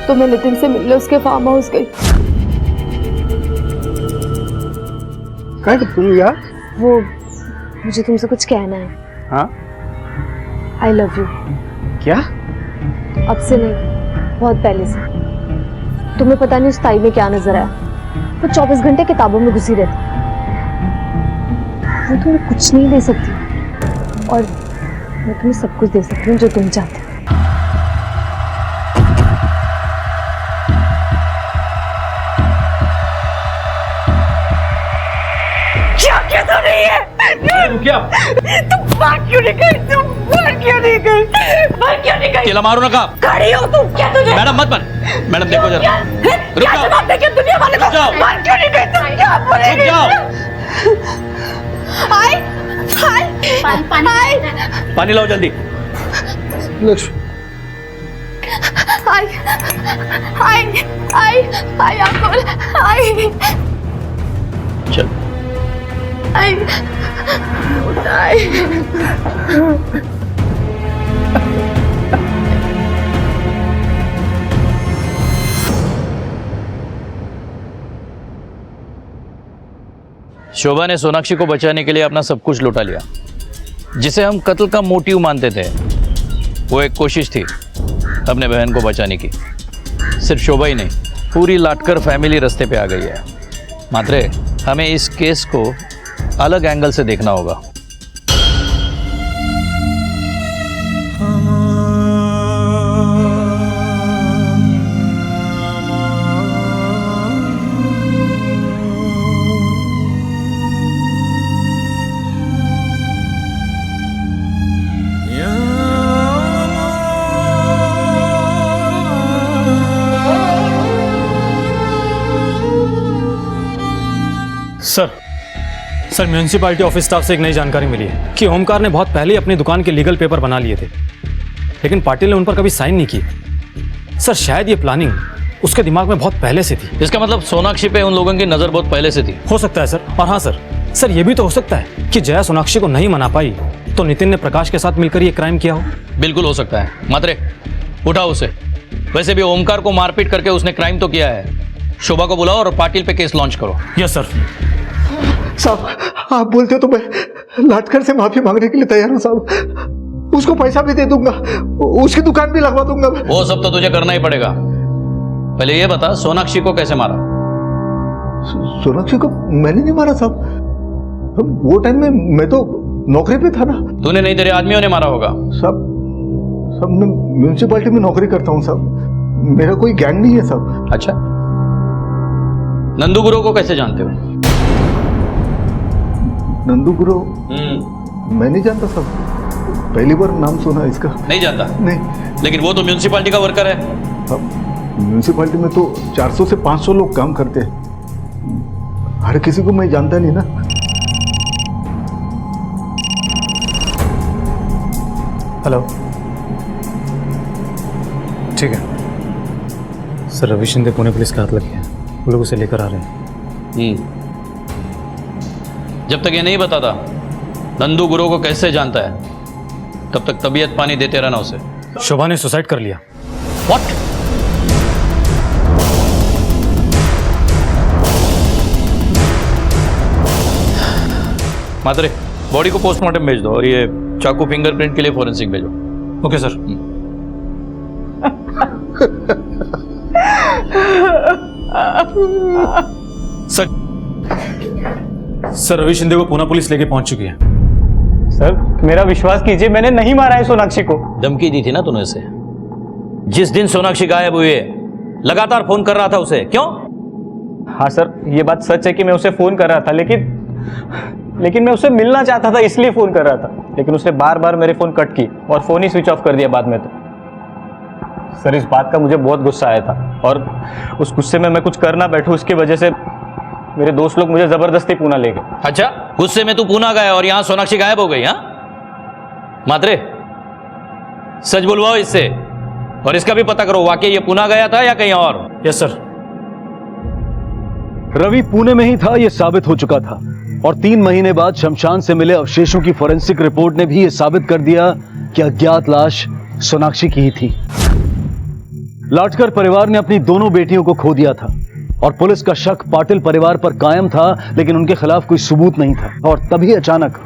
तो मैं नितिन से मिलने उसके फार्म हाउस गई।
क्या तुम यार?
वो मुझे तुमसे कुछ कहना है।
हाँ?
I love you.
क्या?
अब से नहीं, बहुत पहले से। तुम्हें पता नहीं उस ताई में क्या नजर आया। वो 24 घंटे किताबों में घुसी रहती। वो तुम्हें कुछ नहीं दे सकती और मैं तुम्हें सब कुछ दे सकती हूँ जो तुम चाहते हो।
क्या क्या तो नहीं है?
क्या?
तुम बात क्यों नहीं कर? तुम बात क्यों नहीं कर? बात क्यों नहीं कर?
केला मारो ना का?
खड़ी हो तुम, क्या तुझे?
मैडम मत बन। मैडम देखो जरा, रुक
क्या
जाओ।
जवाब देंगे दुनिया वाले को?
रुक जाओ।
बात क्यों नहीं कर? तुम क्या बोलेंगे?
रुक जाओ।
हाय हाय हाय
पानी लाओ जल्दी।
लक्ष्मी,
हाय हाय हाय हाय अंकल, हाय
चल।
हाय हाय।
शोभा ने सोनाक्षी को बचाने के लिए अपना सब कुछ लुटा लिया। जिसे हम कत्ल का मोटिव मानते थे, वो एक कोशिश थी अपने बहन को बचाने की। सिर्फ शोभा ही नहीं, पूरी लाटकर फैमिली रास्ते पे आ गई है। मात्र हमें इस केस को अलग एंगल से देखना होगा।
सर म्यूनिसिपैलिटी ऑफिस स्टाफ से एक नई जानकारी मिली है कि ओमकार ने बहुत पहले ही अपनी दुकान के लीगल पेपर बना लिए थे, लेकिन पाटिल ने उन पर कभी साइन नहीं किए। सर शायद ये प्लानिंग उसके दिमाग में बहुत पहले से थी।
इसका मतलब सोनाक्षी पे उन लोगों की नजर बहुत पहले से थी।
हो सकता है सर। और हाँ सर ये भी तो हो सकता है कि जया सोनाक्षी को नहीं मना पाई तो नितिन ने प्रकाश के साथ मिलकर ये क्राइम किया हो।
बिल्कुल हो सकता है। मात्रे उठाओ उसे। वैसे भी ओमकार को मारपीट करके उसने क्राइम तो किया है। शोभा को बुलाओ और पाटिल पे केस लॉन्च करो।
Yes sir.
साहब आप बोलते हो तो मैं लाटकर से माफी मांगने के लिए तैयार हूँ साहब। उसको पैसा भी दे दूंगा, उसकी दुकान भी लगवा दूंगा।
वो सब तो तुझे करना ही पड़ेगा। पहले ये बता सोनाक्षी को कैसे मारा?
सोनाक्षी को मैंने नहीं मारा साहब। वो टाइम में मैं तो नौकरी पे था ना।
तूने नहीं, तेरे आदमियों ने मारा होगा।
साहब मैं म्यूनिसिपैलिटी में नौकरी करता हूँ साहब। मेरा कोई गैंग नहीं है साहब।
अच्छा, नंदू गुरु को कैसे जानते हो?
नंदू गुरु मैं नहीं जानता साहब, पहली बार नाम सुना इसका।
नहीं जानता?
नहीं।
लेकिन वो तो म्यूनिसिपैलिटी का वर्कर है।
म्यूनिसिपैलिटी में तो 400 से 500 लोग काम करते हैं। हर किसी को मैं जानता नहीं ना।
हेलो, ठीक है सर। रवि शिंदे पुणे पुलिस का हाथ लग गया, वो लोग उसे लेकर आ रहे हैं।
जब तक ये नहीं बताता नंदू गुरु को कैसे जानता है, तब तक तबीयत पानी देते रहना उसे।
शोभा ने सुसाइड कर लिया।
व्हाट? मात्रे बॉडी को पोस्टमार्टम भेज दो और ये चाकू फिंगरप्रिंट के लिए फॉरेंसिक भेजो।
Okay sir. Sir Ravi Shinde को पूना पुलिस लेके पहुंच चुकी है।
सर मेरा विश्वास कीजिए, मैंने नहीं मारा है सोनाक्षी को।
धमकी दी थी ना तूने उसे? जिस दिन सोनाक्षी गायब हुई है लगातार फोन कर रहा था उसे, क्यों?
हाँ सर, ये बात सच है कि मैं उसे फोन कर रहा था, लेकिन मैं उससे मिलना चाहता था इसलिए फोन कर रहा था। लेकिन उसने बार बार मेरे फोन कट की और फोन ही स्विच ऑफ कर दिया बाद में। तो सर इस बात का मुझे बहुत गुस्सा आया था और उस गुस्से में मैं कुछ कर ना बैठूं, उसकी वजह से मेरे दोस्त लोग मुझे जबरदस्ती पूना ले गए।
अच्छा, गुस्से में तू पूना गया और यहां सोनाक्षी गायब हो गई? हाँ मात्रे, सच बुलवाओ इससे और इसका भी पता करो वाकई ये पूना गया था या कहीं और।
Yes sir.
रवि पुणे में ही था यह साबित हो चुका था और 3 महीने बाद शमशान से मिले अवशेषों की फोरेंसिक रिपोर्ट ने भी यह साबित कर दिया कि अज्ञात लाश सोनाक्षी की ही थी। लाटकर परिवार ने अपनी दोनों बेटियों को खो दिया था और पुलिस का शक पाटिल परिवार पर कायम था, लेकिन उनके खिलाफ कोई सबूत नहीं था। और तभी अचानक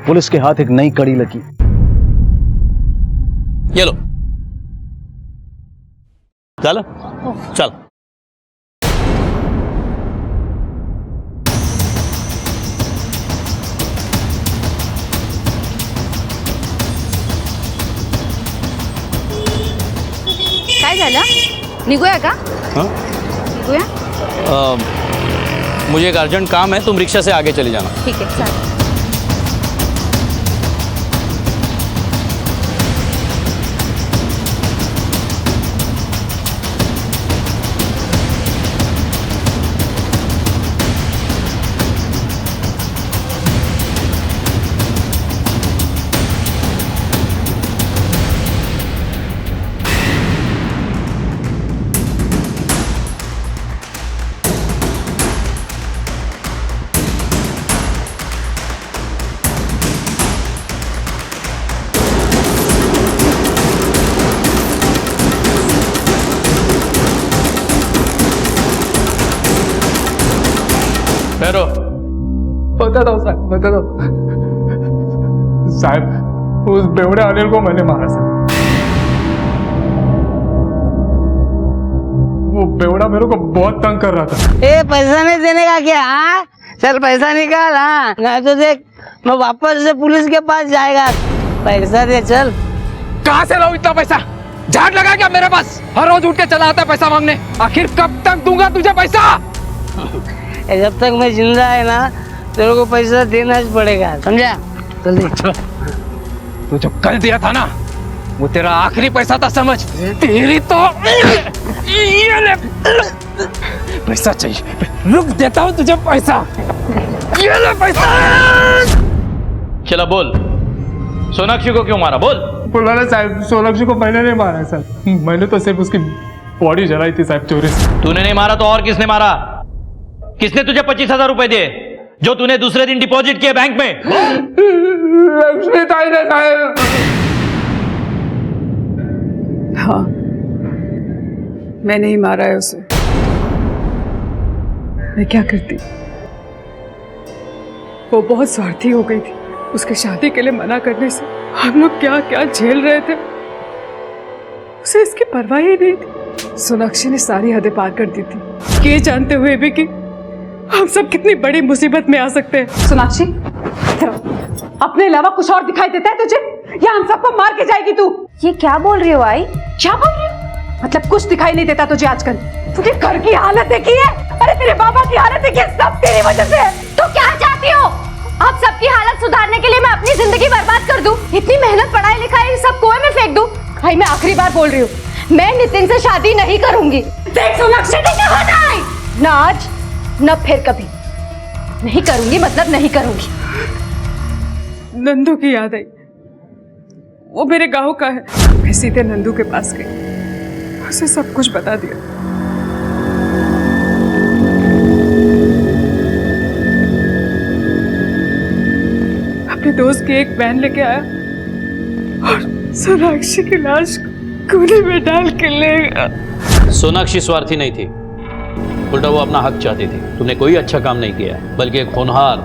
पुलिस के हाथ एक नई कड़ी लगी।
ये लो, चल चल।
काय झालं? निघूया का?
हाँ?
निघूया?
मुझे एक अर्जेंट काम है, तुम रिक्शा से आगे चली जाना।
ठीक आहे, चालेल।
ठहरो।
बता दो साहब, बता दो साहब, उस बेवड़े अनिल को मैंने मारा साहब। वो बेवड़ा मेरे को बहुत तंग कर रहा था।
ए पैसा नहीं देने का क्या? हाँ चल पैसा निकाल। हाँ नहीं तो देख मैं वापस से पुलिस के पास जाएगा। पैसा दे चल।
कहाँ से लाऊं इतना पैसा? झाड़ लगा क्या मेरे पास? हर रोज उठ के चला आता है पैसा मांगने। आखिर कब तक दूंगा तुझे पैसा?
जब तक मैं जिंदा है ना तेरे को पैसा देना ही पड़ेगा, समझा? जल्दी।
तो जब कल दिया था ना वो तेरा आखिरी पैसा था, समझ? तेरी तो ये ले पैसा चाहिए, रुक देता हूँ तुझे पैसा। ये ले पैसा।
चला बोल, सोनाक्षी को क्यों मारा? बोल।
बोला ना साहब, सोनाक्षी को मैंने नहीं मारा सर, मैंने तो सिर्फ उसकी बॉडी जलाई थी साहब, चोरी से।
तूने नहीं मारा तो और किसने मारा? किसने तुझे 25,000 रुपए दिए जो तूने दूसरे दिन डिपॉजिट किए बैंक में?
लक्ष्मी ताई ने साहब।
हाँ मैंने ही मारा है उसे। मैं क्या करती, वो बहुत स्वार्थी हो गई थी। उसके शादी के लिए मना करने से हम लोग क्या क्या झेल रहे थे, उसे इसकी परवाह ही नहीं थी। सोनाक्षी ने सारी हदें पार कर दी थी, ये जानते हुए भी कि हम सब कितनी बड़ी मुसीबत में आ सकते हैं।
सोनाक्षी, अपने अलावा कुछ और दिखाई देता है तुझे या हम सबको मार के जाएगी तू?
ये क्या बोल रही हो आई?
क्या बोल रही हो? मतलब कुछ दिखाई नहीं देता तुझे आजकल? तुझे घर की हालत देखी है? अरे तेरे बाबा की हालत देखी है, सब तेरी वजह से है।
तो क्या चाहती हो? आप सबकी हालत सुधारने के लिए मैं अपनी जिंदगी बर्बाद कर दूं? इतनी मेहनत पढ़ाई लिखाई सब कुएं में फेंक दूं? भाई मैं आखिरी बार बोल रही हूँ, मैं नितिन से शादी नहीं करूंगी।
देख सोनाक्षी,
ना आज न फिर कभी। नहीं करूंगी मतलब नहीं करूंगी।
नंदू की याद आई, वो मेरे गांव का है। मैं सीधे नंदू के पास गई, उसे सब कुछ बता दिया। अपने दोस्त की एक वैन लेके आया और सोनाक्षी की लाश कूड़े में डाल के ले गया।
सोनाक्षी स्वार्थी नहीं थी, उल्टा वो अपना हक चाहती थी। तूने कोई अच्छा काम नहीं किया, बल्कि एक होनहार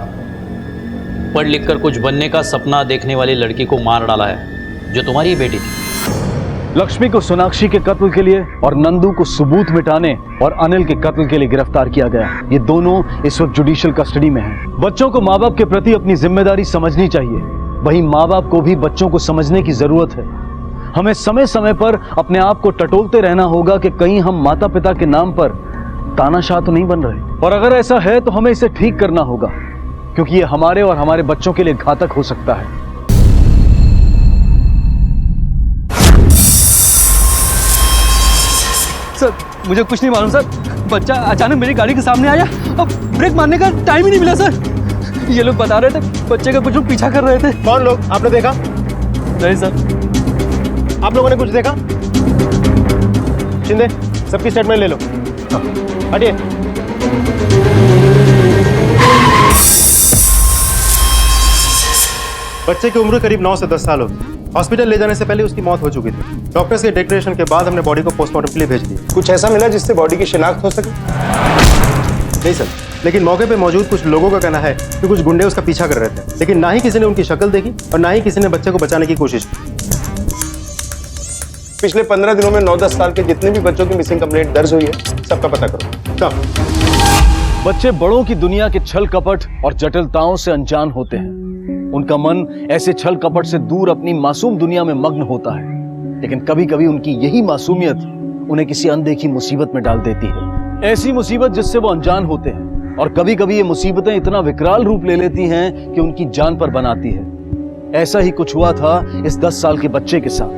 पढ़ लिख कर कुछ बनने का सपना देखने वाली लड़की को मार डाला है, जो तुम्हारी ही बेटी थी।
लक्ष्मी को सोनाक्षी के कत्ल के लिए और नंदू को सबूत मिटाने और अनिल के कत्ल के लिए गिरफ्तार किया गया। ये दोनों इस वक्त जुडिशियल कस्टडी में हैं। बच्चों को माँ बाप के प्रति अपनी जिम्मेदारी समझनी चाहिए, वहीं माँ बाप को भी बच्चों को समझने की जरूरत है। हमें समय समय पर अपने आप को टटोलते रहना होगा कि कहीं हम माता पिता के नाम पर तानाशाह तो नहीं बन रहे, और अगर ऐसा है तो हमें इसे ठीक करना होगा, क्योंकि ये हमारे और हमारे बच्चों के लिए घातक हो सकता है।
सर मुझे कुछ नहीं मालूम सर, बच्चा अचानक मेरी गाड़ी के सामने आया, अब ब्रेक मारने का टाइम ही नहीं मिला सर। ये लोग बता रहे थे बच्चे का कुछ लोग पीछा कर रहे थे।
कौन लोग? आपने देखा?
नहीं सर।
आप लोगों ने कुछ देखा? शिंदे सबकी स्टेटमेंट ले लो। हटिए। बच्चे की उम्र करीब 9 से 10 साल होगी। हॉस्पिटल ले जाने से पहले उसकी मौत हो चुकी थी। डॉक्टर्स के डिक्लेरेशन के बाद हमने बॉडी को पोस्टमार्टम के लिए भेज दी। कुछ ऐसा मिला जिससे बॉडी की शिनाख्त हो सके? नहीं सर, लेकिन मौके पे मौजूद कुछ लोगों का कहना है कि कुछ गुंडे उसका पीछा कर रहे थे, लेकिन ना ही किसी ने उनकी शक्ल देखी और ना ही किसी ने बच्चे को बचाने की कोशिश की।
पिछले 15 दिनों में 9-10 साल के जितने भी बच्चों की मिसिंग कंप्लेंट दर्ज हुई है, सबका पता करो।
कब? बच्चे बड़ों की दुनिया के छल कपट और जटिलताओं से अनजान होते हैं। उनका मन ऐसे छल कपट से दूर अपनी मासूम दुनिया में मग्न होता है, लेकिन कभी कभी उनकी यही मासूमियत उन्हें किसी अनदेखी मुसीबत में डाल देती है। ऐसी मुसीबत जिससे वो अनजान होते हैं, और कभी कभी ये मुसीबतें इतना विकराल रूप ले लेती हैं कि उनकी जान पर बनाती है। ऐसा ही कुछ हुआ था इस 10 साल के बच्चे के साथ,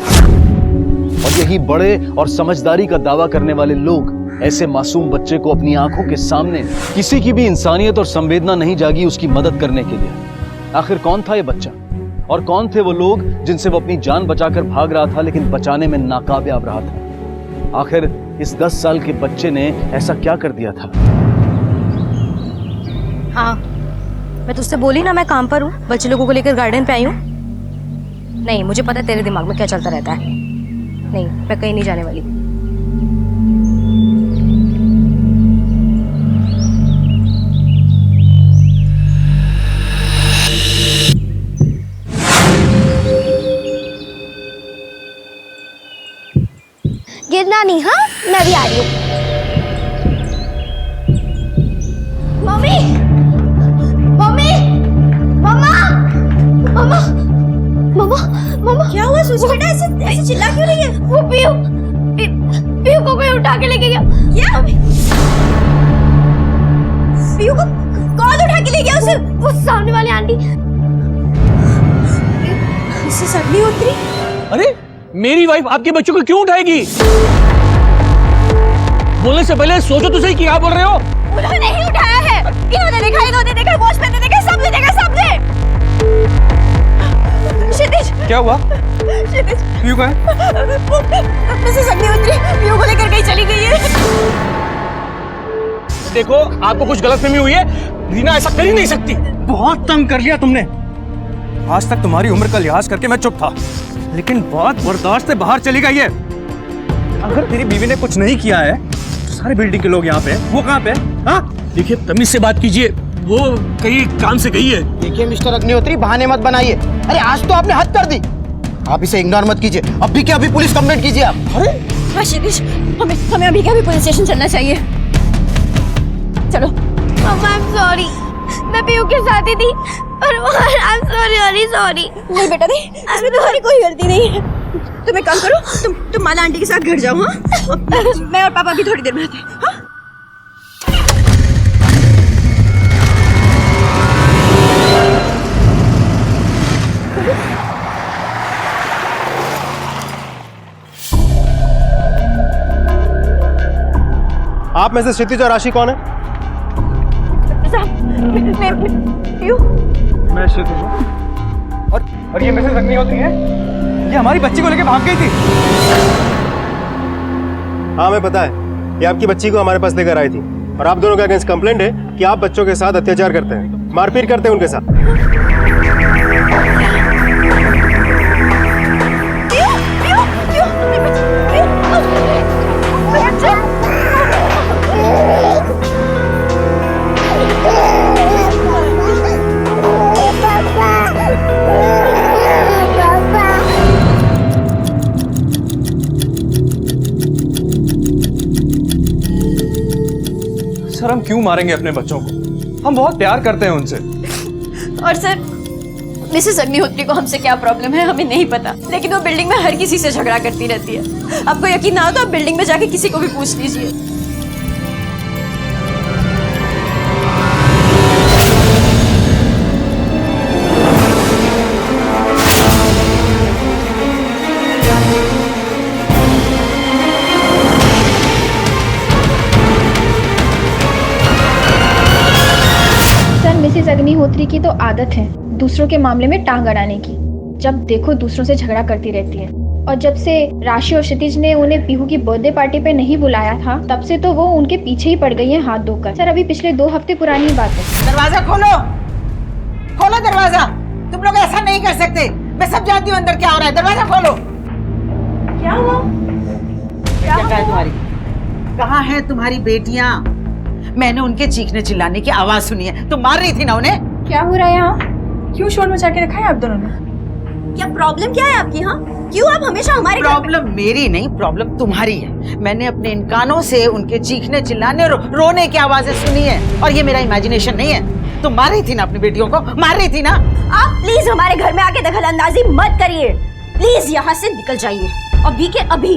और यही बड़े और समझदारी का दावा करने वाले लोग ऐसे मासूम बच्चे को अपनी आंखों के सामने, किसी की भी इंसानियत और संवेदना नहीं जागी उसकी मदद करने के लिए। आखिर कौन था ये बच्चा, और कौन थे वो लोग जिनसे वो अपनी जान बचाकर भाग रहा था लेकिन बचाने में नाकामयाब रहा था? आखिर इस 10 साल के बच्चे ने ऐसा क्या कर दिया था?
हाँ, मैं तुझसे बोली ना मैं काम पर हूँ, बच्चे लोगों को लेकर गार्डन पे आई हूँ। नहीं, मुझे पता है तेरे दिमाग में क्या चलता रहता है। नहीं, मैं कहीं नहीं जाने वाली।
गिरना नहीं, हाँ? मैं भी आ रही हूँ। मम्मी, मम्मी, मम्मा, मम्मा, मम्मा, मम्मा, क्या हुआ सुजी बेटा? ऐसे चिल्ला क्यों रही है? वो पीयू को कोई उठा के लेके गया। क्या? पीयू को कौन उठा के ले गया उसे? वो सामने वाली आंटी। मिसेस अग्निहोत्री।
अरे मेरी वाइफ आपके बच्चों को क्यों उठाएगी? बोलने से पहले सोचो तो सही कि क्या बोल रहे हो।
उन्होंने नहीं उठाया है। इन्होंने देखा, इन्होंने देखा, वॉचमैन ने देखा, सबने देखा, सबने। क्षितिज,
क्या हुआ?
क्षितिज,
पीयू कहाँ है?
मिसेस अग्निहोत्री पीयू को लेकर कहीं चली गई है।
देखो आपको कुछ गलतफहमी हुई है, रीना ऐसा कर ही नहीं सकती। बहुत तंग कर लिया तुमने। आज तक तुम्हारी उम्र का लिहाज करके मैं चुप था, लेकिन बहुत बर्दाश्त से बाहर चली गई है। अगर तेरी बीवी ने कुछ नहीं किया है तो सारे बिल्डिंग के लोग यहाँ पे, वो कहाँ पे? हाँ
देखिए तमीज से बात कीजिए, वो कहीं काम से गई है।
देखिए मिस्टर अग्निहोत्री, बहाने मत बनाइए। अरे आज तो आपने हद कर दी, आप इसे इग्नोर मत कीजिए। अभी के अभी पुलिस कंप्लेंट कीजिए आप। अरे
क्षितिज, हमें अभी के अभी पुलिस स्टेशन चलना चाहिए। चलो। मम्मा, आई एम सॉरी, मैं पीयू के साथ ही थी और आई एम सॉरी। नहीं बेटा नहीं, इसमें तुम्हारी कोई गलती नहीं है। तुम एक काम करो, तुम माला आंटी के साथ घर जाओ। हाँ, मैं और पापा भी थोड़ी देर में आते हैं। हाँ?
आप में से क्षितिज और राशि कौन है?
मैं क्षितिज हूँ और ये मिसेस अग्निहोत्री है। ये हमारी बच्ची को लेके भाग गई थी।
हाँ हमें पता है, ये आपकी बच्ची को हमारे पास लेकर आई थी और आप दोनों के अगेंस्ट कंप्लेंट है कि आप बच्चों के साथ अत्याचार करते हैं, मारपीट करते हैं उनके साथ।
हम क्यों मारेंगे अपने बच्चों को? हम बहुत प्यार करते हैं उनसे।
और सर, मिसेस अग्निहोत्री को हमसे क्या प्रॉब्लम है हमें नहीं पता, लेकिन वो बिल्डिंग में हर किसी से झगड़ा करती रहती है। आपको यकीन ना हो तो आप बिल्डिंग में जाके किसी को भी पूछ लीजिए।
मिसेस अग्निहोत्री की तो आदत है दूसरों के मामले में टांग अड़ाने की। जब देखो दूसरों से झगड़ा करती रहती है। और जब से राशि और क्षितिज ने उन्हें पीहू की बर्थडे पार्टी पे नहीं बुलाया था, तब से तो वो उनके पीछे ही पड़ गई हैं हाथ धोकर। सर, अभी पिछले 2 हफ्ते पुरानी बात है।
दरवाजा खोलो, खोलो दरवाजा। तुम लोग ऐसा नहीं कर सकते। मैं सब जानती हूँ अंदर क्या हो रहा है। दरवाजा खोलो।
क्या हुआ?
क्या है तुम्हारी? कहाँ है तुम्हारी बेटियाँ? मैंने उनके चीखने चिल्लाने की आवाज सुनी है। तुम मार रही थी ना उन्हें?
क्या हो रहा है यहाँ? क्यों शोर मचा के रखा है आप दोनों ने?
क्या प्रॉब्लम क्या है आपकी? हाँ, क्यों आप हमेशा हमारे
प्रॉब्लम मेरी नहीं, प्रॉब्लम तुम्हारी है। मैंने अपने इन कानों से उनके चीखने चिल्लाने और रोने की आवाजें सुनी है, और ये मेरा इमेजिनेशन नहीं है। तुम मार रही थी ना अपनी बेटियों को, मार रही थी ना?
आप प्लीज हमारे घर में आके दखल अंदाजी मत करिए। प्लीज यहाँ से निकल जाइए अभी के अभी।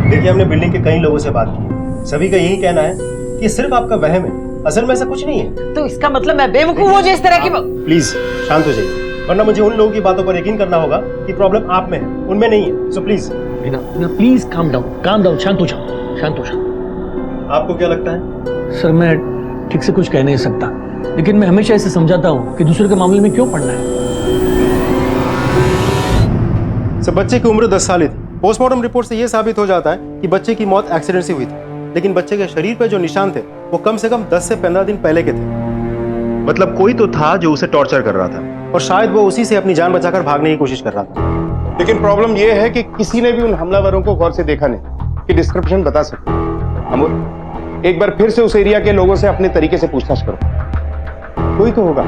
देखिए, हमने बिल्डिंग के कई लोगों से बात की, सभी का यही कहना है कि सिर्फ आपका वहम है, असल में ऐसा कुछ नहीं है।
तो इसका मतलब मैं बेवकूफ हूँ जो इस तरह की?
प्लीज शांत हो जाइए, वरना मुझे उन लोगों की बातों पर यकीन करना होगा कि प्रॉब्लम आप में है, उनमें नहीं है। So please
please calm down, शांत हो जाओ।
आपको क्या लगता है?
सर, मैं ठीक से कुछ कह नहीं सकता, लेकिन मैं हमेशा ऐसे समझाता हूँ कि दूसरे के मामले में क्यों पढ़ना है।
सर, बच्चे की उम्र 10 साल ही थी। पोस्टमार्टम रिपोर्ट से यह साबित हो जाता है कि बच्चे की मौत एक्सीडेंट से हुई थी, लेकिन बच्चे के शरीर पर जो निशान थे वो कम से कम 10 से 15 दिन पहले के थे।
मतलब कोई तो था जो उसे टॉर्चर कर रहा था,
और शायद वो उसी से अपनी जान बचाकर भागने की कोशिश कर रहा था।
लेकिन प्रॉब्लम यह है कि किसी ने भी उन हमलावरों को गौर से देखा नहीं कि डिस्क्रिप्शन बता सके। अमूल, एक बार फिर से उस एरिया के लोगों से अपने तरीके से पूछताछ करो। कोई तो होगा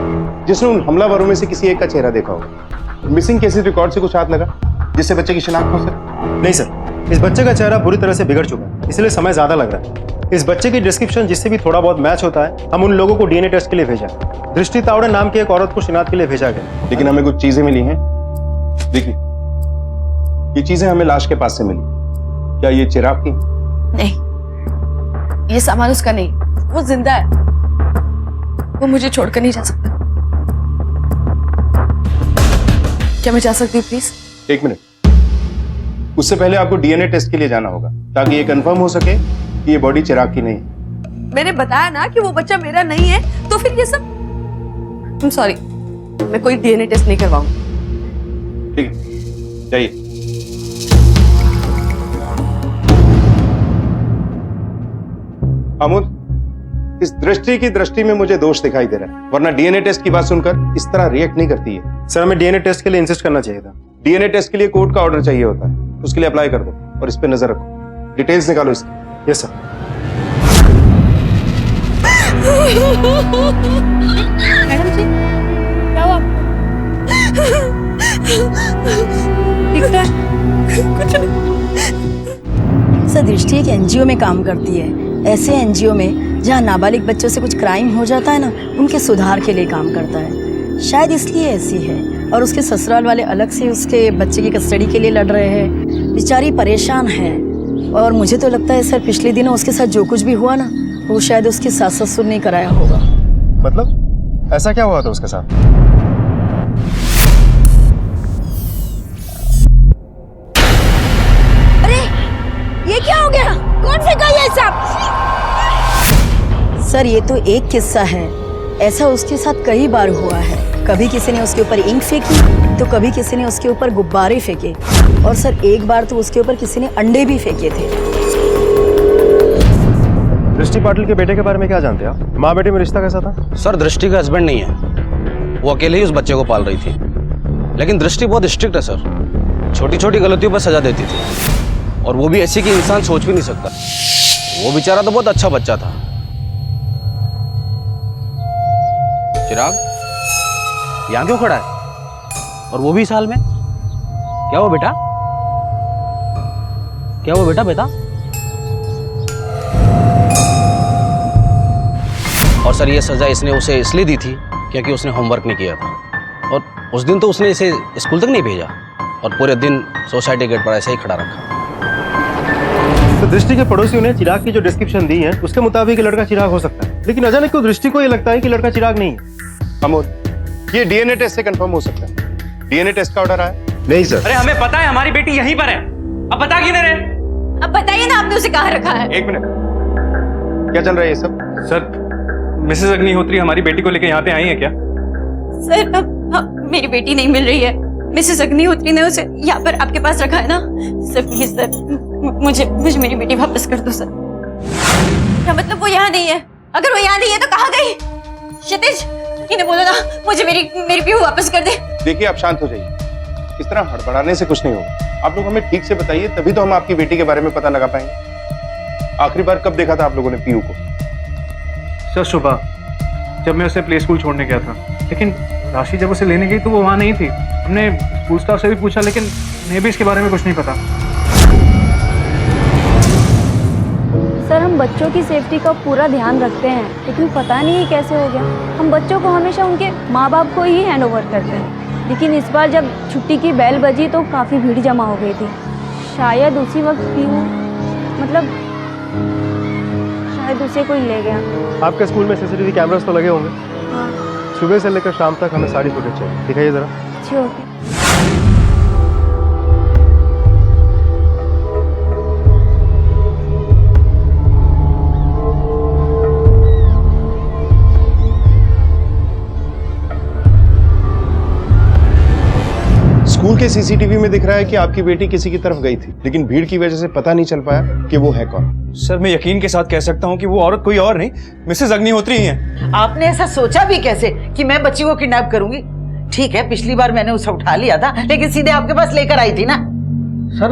जिसने उन हमलावरों में से किसी एक का चेहरा देखा होगा। मिसिंग केसेस रिकॉर्ड से कुछ हाथ लगा जिससे बच्चे की शिनाख्त हो सके?
नहीं सर, इस बच्चे का चेहरा बुरी तरह से बिगड़ चुका है, इसलिए समय ज्यादा लग रहा है। इस बच्चे की डिस्क्रिप्शन जिससे भी थोड़ा बहुत मैच होता है, हम उन लोगों को डीएनए टेस्ट के लिए भेजा। दृष्टि तावड़े नाम की एक औरत को शिनाख्त के लिए भेजा गया।
लेकिन हमें कुछ चीजें मिली हैं। देखिए, ये चीजें हमें लाश के पास से मिली। क्या ये चिराग की?
नहीं, ये सामान उसका नहीं, वो जिंदा है। वो मुझे छोड़कर नहीं जा सकता। क्या मैं जा सकती हूँ प्लीज?
एक मिनट, उससे पहले आपको डीएनए टेस्ट के लिए जाना होगा ताकि ये कंफर्म हो सके कि ये बॉडी चिराग की नहीं है।
मैंने बताया ना कि वो बच्चा मेरा नहीं है, तो फिर ये सब। सॉरी, मैं कोई डीएनए टेस्ट नहीं करवाऊंगी।
ठीक है, जाइए। अमूल, इस दृष्टि की दृष्टि में मुझे दोष दिखाई दे रहा है, वरना डीएनए टेस्ट की बात सुनकर इस तरह रिएक्ट नहीं करती है।
सर, हमें डीएनए टेस्ट के लिए इंसिस्ट करना चाहिए था।
डीएनए टेस्ट के लिए कोर्ट का ऑर्डर चाहिए होता है, उसके लिए अप्लाई कर दो और इस पे नजर रखो। डिटेल्स निकालो इसकी।
Yes sir.
मैडम जी, क्या हुआ? ठीक है, कुछ नहीं।
सर, दृष्टि एक एनजीओ में काम करती है। ऐसे एनजीओ में जहाँ नाबालिग बच्चों से कुछ क्राइम हो जाता है ना, उनके सुधार के लिए काम करता है। शायद इसलिए ऐसी है। और उसके ससुराल वाले अलग से उसके बच्चे की कस्टडी के लिए लड़ रहे हैं। बेचारी परेशान है। और मुझे तो लगता है सर, पिछले दिनों उसके साथ जो कुछ भी हुआ ना, वो शायद उसके सास ससुर ने कराया होगा।
मतलब ऐसा क्या हुआ था उसके साथ?
अरे, ये क्या हो गया? कौन फेंका ये सब? सर, ये तो एक किस्सा है, ऐसा उसके साथ कई बार हुआ है। कभी किसी ने उसके ऊपर इंक फेंकी, तो कभी किसी ने उसके ऊपर गुब्बारे फेंके, और सर एक बार तो उसके ऊपर किसी ने अंडे भी फेंके थे।
दृष्टि पाटिल के बेटे के बारे में क्या जानते हैं आप? माँ बेटे में रिश्ता कैसा था?
सर, दृष्टि का हस्बैंड नहीं है, वो अकेले ही उस बच्चे को पाल रही थी। लेकिन दृष्टि बहुत स्ट्रिक्ट है सर, छोटी छोटी गलतियों पर सजा देती थी, और वो भी ऐसी कि इंसान सोच भी नहीं सकता। वो बेचारा तो बहुत अच्छा बच्चा था। चिराग, यहाँ क्यों खड़ा है? और वो भी साल में? क्या हुआ बेटा? क्या हुआ बेटा? और सर ये सज़ा इसने उसे इसलिए दी थी क्योंकि उसने होमवर्क नहीं किया था, और उस दिन तो उसने इसे स्कूल तक नहीं भेजा और पूरे दिन सोसाइटी गेट पर ऐसे ही खड़ा रखा।
तो दृष्टि के पड़ोसियों ने चिराग की जो डिस्क्रिप्शन दी है उसके मुताबिक लड़का चिराग हो सकता है, लेकिन अचानक क्यों दृष्टि को ये लगता है कि लड़का चिराग नहीं है?
अमोल, ये डीएनए टेस्ट से कंफर्म हो सकता है। डीएनए टेस्ट का ऑर्डर आया?
नहीं सर।
अरे हमें पता है हमारी बेटी यहीं पर है, अब बता क्यों नहीं रहे?
अब बताइए ना आपने उसे कहाँ रखा है?
एक मिनट, क्या चल रहा है ये सब?
सर, मिसेस अग्निहोत्री हमारी बेटी को लेकर यहाँ पे आई है क्या?
सर, मेरी बेटी नहीं मिल रही है। मिसेस अग्निहोत्री ने उसे यहाँ पर आपके पास रखा है ना? सर प्लीज सर, मुझे मेरी बेटी वापस कर दो सर। क्या मतलब वो यहाँ नहीं है? अगर वो यहाँ नहीं है तो कहाँ गई? क्षितिज, इन्हें बोलो ना मुझे मेरी पीहू वापस कर दे।
देखिए आप शांत हो जाइए, इस तरह हड़बड़ाने से कुछ नहीं होगा। आप लोग हमें ठीक से बताइए, तभी तो हम आपकी बेटी के बारे में पता लगा पाएंगे। आखिरी बार कब देखा था आप लोगों ने पीयू को?
सर सुबह, जब मैं उसे प्ले स्कूल छोड़ने गया था, लेकिन राशि जब उसे लेने गई तो वो वहाँ नहीं थी। हमने स्कूल स्टाफ से भी पूछा, लेकिन उन्हें भी इसके बारे में कुछ नहीं पता।
सर, हम बच्चों की सेफ्टी का पूरा ध्यान रखते हैं, लेकिन पता नहीं कैसे हो गया। हम बच्चों को हमेशा उनके माँ बाप को ही हैंड ओवर करते हैं, लेकिन इस बार जब छुट्टी की बेल बजी तो काफ़ी भीड़ जमा हो गई थी। शायद उसी वक्त पीहू, मतलब शायद उसे कोई ले गया।
आपके स्कूल में सीसीटीवी कैमरास तो लगे होंगे?
हाँ।
सुबह से लेकर शाम तक हमें सारी फुटेज चाहिए, दिखाइए जरा।
जी ओके।
स्कूल के सीसीटीवी में दिख रहा है कि आपकी बेटी किसी की तरफ गई थी, लेकिन भीड़ की वजह से पता नहीं चल पाया कि वो है कौन।
सर, मैं यकीन के साथ कह सकता हूँ कि वो औरत कोई और नहीं, मिसेस अग्निहोत्री ही है।
आपने ऐसा सोचा भी कैसे कि मैं बच्ची को किडनैप करूंगी? ठीक है, पिछली बार मैंने उसे उठा लिया था, लेकिन सीधे आपके पास लेकर आई थी ना।
सर,